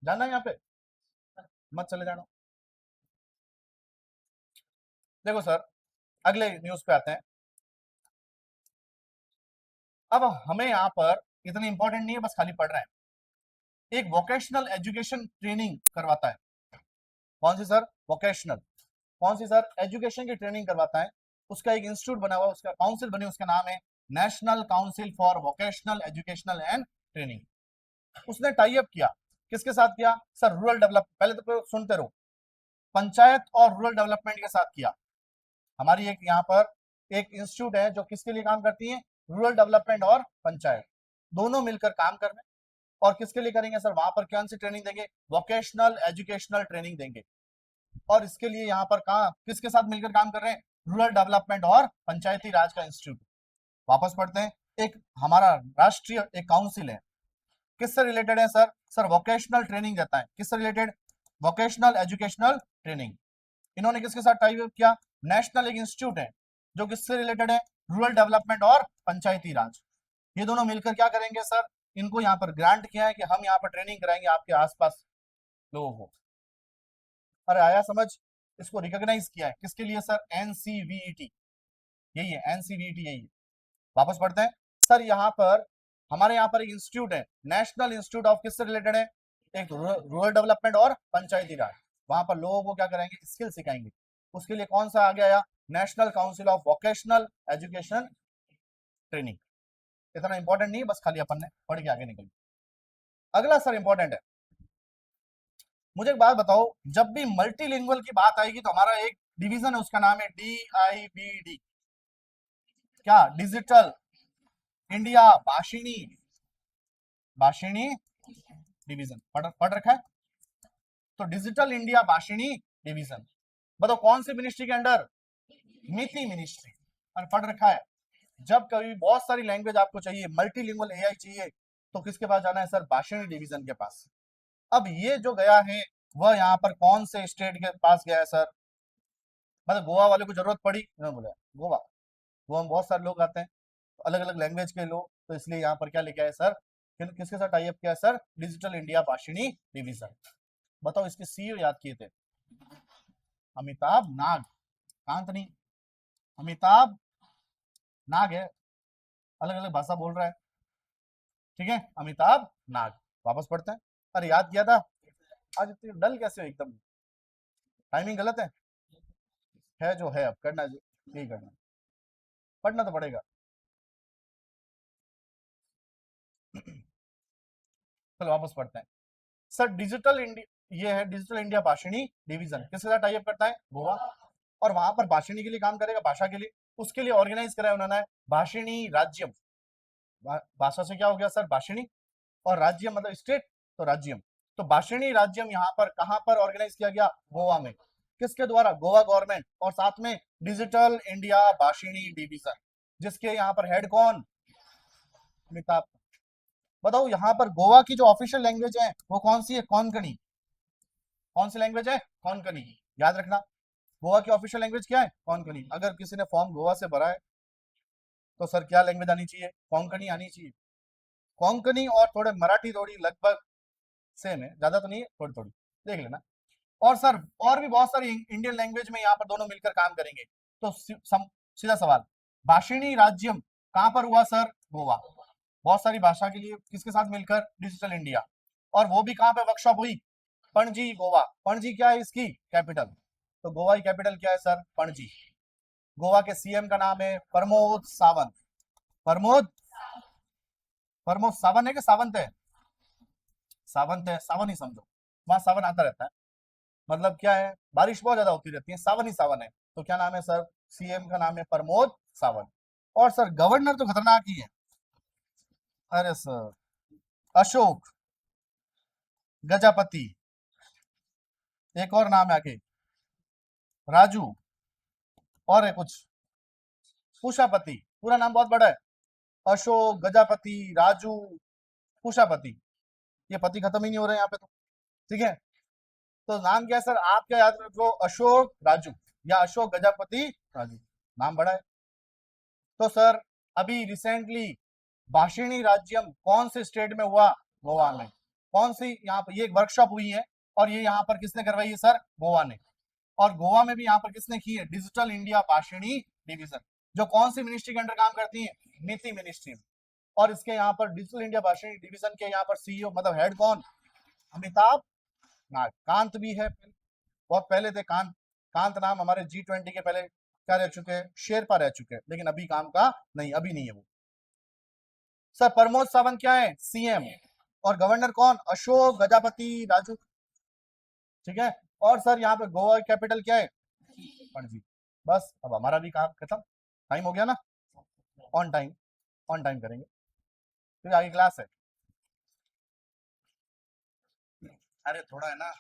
जाना है यहाँ पे? मत चले जाना। देखो सर, अगले न्यूज पे आते हैं। अब हमें यहाँ पर इतनी इंपॉर्टेंट नहीं है, बस खाली पढ़ रहे हैं। एक वोकेशनल एजुकेशन ट्रेनिंग करवाता है। कौन सी सर? वोकेशनल। कौन सी सर? एजुकेशन की ट्रेनिंग करवाता है। उसका एक इंस्टीट्यूट बना हुआ, उसका काउंसिल बनी, उसका नाम है national council for vocational educational and training. उसने टाई अप किया, किसके साथ किया सर? रूरल डेवलप, पहले तो सुनते रहो, पंचायत और रूरल डेवलपमेंट के साथ किया। हमारी एक यहाँ पर एक इंस्टीट्यूट है जो किसके लिए काम करती है? रूरल डेवलपमेंट और पंचायत, दोनों मिलकर काम कर रहे हैं। और किसके लिए करेंगे सर? वहां पर कौन सी ट्रेनिंग देंगे? वोकेशनल एजुकेशनल ट्रेनिंग देंगे। और इसके लिए यहाँ पर कहा किसके साथ मिलकर काम कर रहे हैं? रूरल डेवलपमेंट और पंचायती राज का इंस्टीट्यूट। वापस पढ़ते हैं। एक हमारा राष्ट्रीय एक काउंसिल है, किससे रिलेटेड है सर? सर वोकेशनल ट्रेनिंग देता है। किससे रिलेटेड? Vocational educational training. इन्होंने किसके साथ टाई अप किया? नेशनल एक इंस्टीट्यूट है जो किससे रिलेटेड है? रूरल डेवलपमेंट और पंचायती राज। ये दोनों मिलकर क्या करेंगे सर? इनको यहाँ पर ग्रांट किया है कि हम यहाँ पर ट्रेनिंग कराएंगे आपके आसपास लोगों को। अरे आया समझ? इसको रिकॉग्नाइज किया है किसके लिए सर? एनसीवीईटी। यही है एनसीवीईटी, यही है। वापस पढ़ते हैं। सर यहाँ पर हमारे यहाँ पर एक इंस्टीट्यूट है, नेशनल इंस्टीट्यूट ऑफ, किससे रिलेटेड है? एक रूरल डेवलपमेंट और पंचायती राज। वहां पर लोगों को क्या कराएंगे? स्किल सिखाएंगे। उसके लिए कौन सा आ गया? National council of vocational education training. इतना इंपॉर्टेंट नहीं, बस खाली अपन ने पढ़ के आगे निकल। अगला सर इंपॉर्टेंट है। मुझे एक बात बताओ, जब भी मल्टीलिंगुअल की बात आएगी तो हमारा एक डिवीजन है, उसका नाम है DIBD। क्या? Digital India Bhashini, Bhashini division. पढ़ रखा है? तो डिजिटल इंडिया भाषिणी डिवीजन। बताओ कौन सी मिनिस्ट्री के अंडर? मिति मिनिस्ट्री। और पढ़ रखा है? जब कभी बहुत सारी लैंग्वेज आपको चाहिए, मल्टीलिंगुअल एआई चाहिए, तो किसके पास जाना है सर? भाषिणी डिवीजन के पास। अब ये जो गया है वह यहाँ पर कौन से स्टेट के पास गया है सर? मतलब गोवा वाले को जरूरत पड़ी, उन्होंने बोला गोवा। गोवा में बहुत सारे लोग आते हैं, अलग अलग लैंग्वेज के लोग, तो इसलिए यहाँ पर क्या लेके आए सर? किसके साथ टाई अप किया है sir? Digital India Bhashini division. बताओ इसके सीईओ याद किए थे? अमिताभ नाग, कांत नहीं, अमिताभ नाग है, अलग अलग भाषा बोल रहा है। ठीक है, अमिताभ नाग। वापस पढ़ते हैं। अरे याद किया था। आज इतनी डल कैसे हो एकदम? टाइमिंग गलत है जो है, अब करना जो यही करना, पढ़ना तो पड़ेगा। चलो वापस पढ़ते हैं। सर डिजिटल इंडिया, ये है डिजिटल इंडिया भाषिणी डिवीजन, किसके साथ टाई अप करता है? गोवा। और वहां पर भाषिणी के लिए काम करेगा, भाषा के लिए। उसके लिए ऑर्गेनाइज करा है उन्होंने भाषिणी राज्यम। भाषा से क्या हो गया सर? भाषिणी। और राज्य मतलब स्टेट, तो राज्यम। तो भाषिणी राज्यम यहाँ पर कहां पर ऑर्गेनाइज किया गया? गोवा में। किसके द्वारा? गोवा गवर्नमेंट, और साथ में डिजिटल इंडिया भाषिणी डिवीजन, जिसके यहाँ पर हेड कौन? अमिताभ। बताओ यहाँ पर गोवा की जो ऑफिशियल लैंग्वेज है वो कौन सी है? कोंकणी। कौन सी लैंग्वेज है? कोंकणी। याद रखना, गोवा की ऑफिशियल लैंग्वेज क्या है? कोंकणी। अगर किसी ने फॉर्म गोवा से भरा है तो सर क्या लैंग्वेज आनी चाहिए? कोंकणी आनी चाहिए। कोंकणी और थोड़े मराठी थोड़ी लगभग सेम है, ज्यादा तो नहीं है, थोड़ी थोड़ी देख लेना। और सर और भी बहुत सारी इंडियन लैंग्वेज में यहाँ पर दोनों मिलकर काम करेंगे। तो सीधा सवाल, भाषिणी राज्यम कहाँ पर हुआ सर? गोवा। बहुत सारी भाषा के लिए किसके साथ मिलकर? Digital India. और वो भी कहाँ पे वर्कशॉप हुई? पणजी, गोवा। पणजी क्या है इसकी कैपिटल? तो गोवा की कैपिटल क्या है सर? पणजी। गोवा के सीएम का नाम है प्रमोद सावंत। प्रमोद, प्रमोद सावंत है कि सावंत है? सावंत है, सावन ही समझो, वहां सावन आता रहता है। मतलब क्या है, बारिश बहुत ज्यादा होती रहती है, सावन ही सावन है। तो क्या नाम है सर? सीएम का नाम है प्रमोद सावंत। और सर गवर्नर तो खतरनाक ही है। अरे सर, अशोक गजापति, एक और नाम है आगे, राजू, और है कुछ कुशापति। पूरा नाम बहुत बड़ा है, अशोक गजापति राजू कुशापति। ये पति खत्म ही नहीं हो रहे यहाँ पे तो। ठीक है, तो नाम क्या है सर? आप क्या याद रखो, अशोक राजू या अशोक गजापति राजू। नाम बड़ा है। तो सर अभी रिसेंटली भाषिणी राज्यम कौन से स्टेट में हुआ? गोवा में। कौन सी? यहाँ पर ये एक वर्कशॉप हुई है, और ये यहाँ पर किसने करवाई है सर? गोवा ने। और गोवा में भी यहाँ पर किसने की है? डिजिटल इंडिया भाषिणी डिवीजन, जो कौन सी मिनिस्ट्री के अंडर काम करती है? नीति मिनिस्ट्री में। और इसके यहाँ पर डिजिटल इंडिया भाषिणी डिवीजन के यहाँ पर सीईओ मतलब हेड कौन? अमिताभ नाग। कांत भी है, बहुत पहले थे कांत। कांत नाम हमारे G20 के पहले क्या रह चुके हैं? शेरपा रह चुके हैं, लेकिन अभी काम का नहीं, अभी नहीं है वो। सर प्रमोद सावंत क्या है? सीएम। और गवर्नर कौन? अशोक गजापति राजू। ठीक है। और सर यहाँ पे गोवा कैपिटल क्या है? पणजी। बस अब हमारा भी काम खत्म, टाइम हो गया ना। ऑन टाइम, ऑन टाइम करेंगे, फिर आगे क्लास है। अरे थोड़ा है ना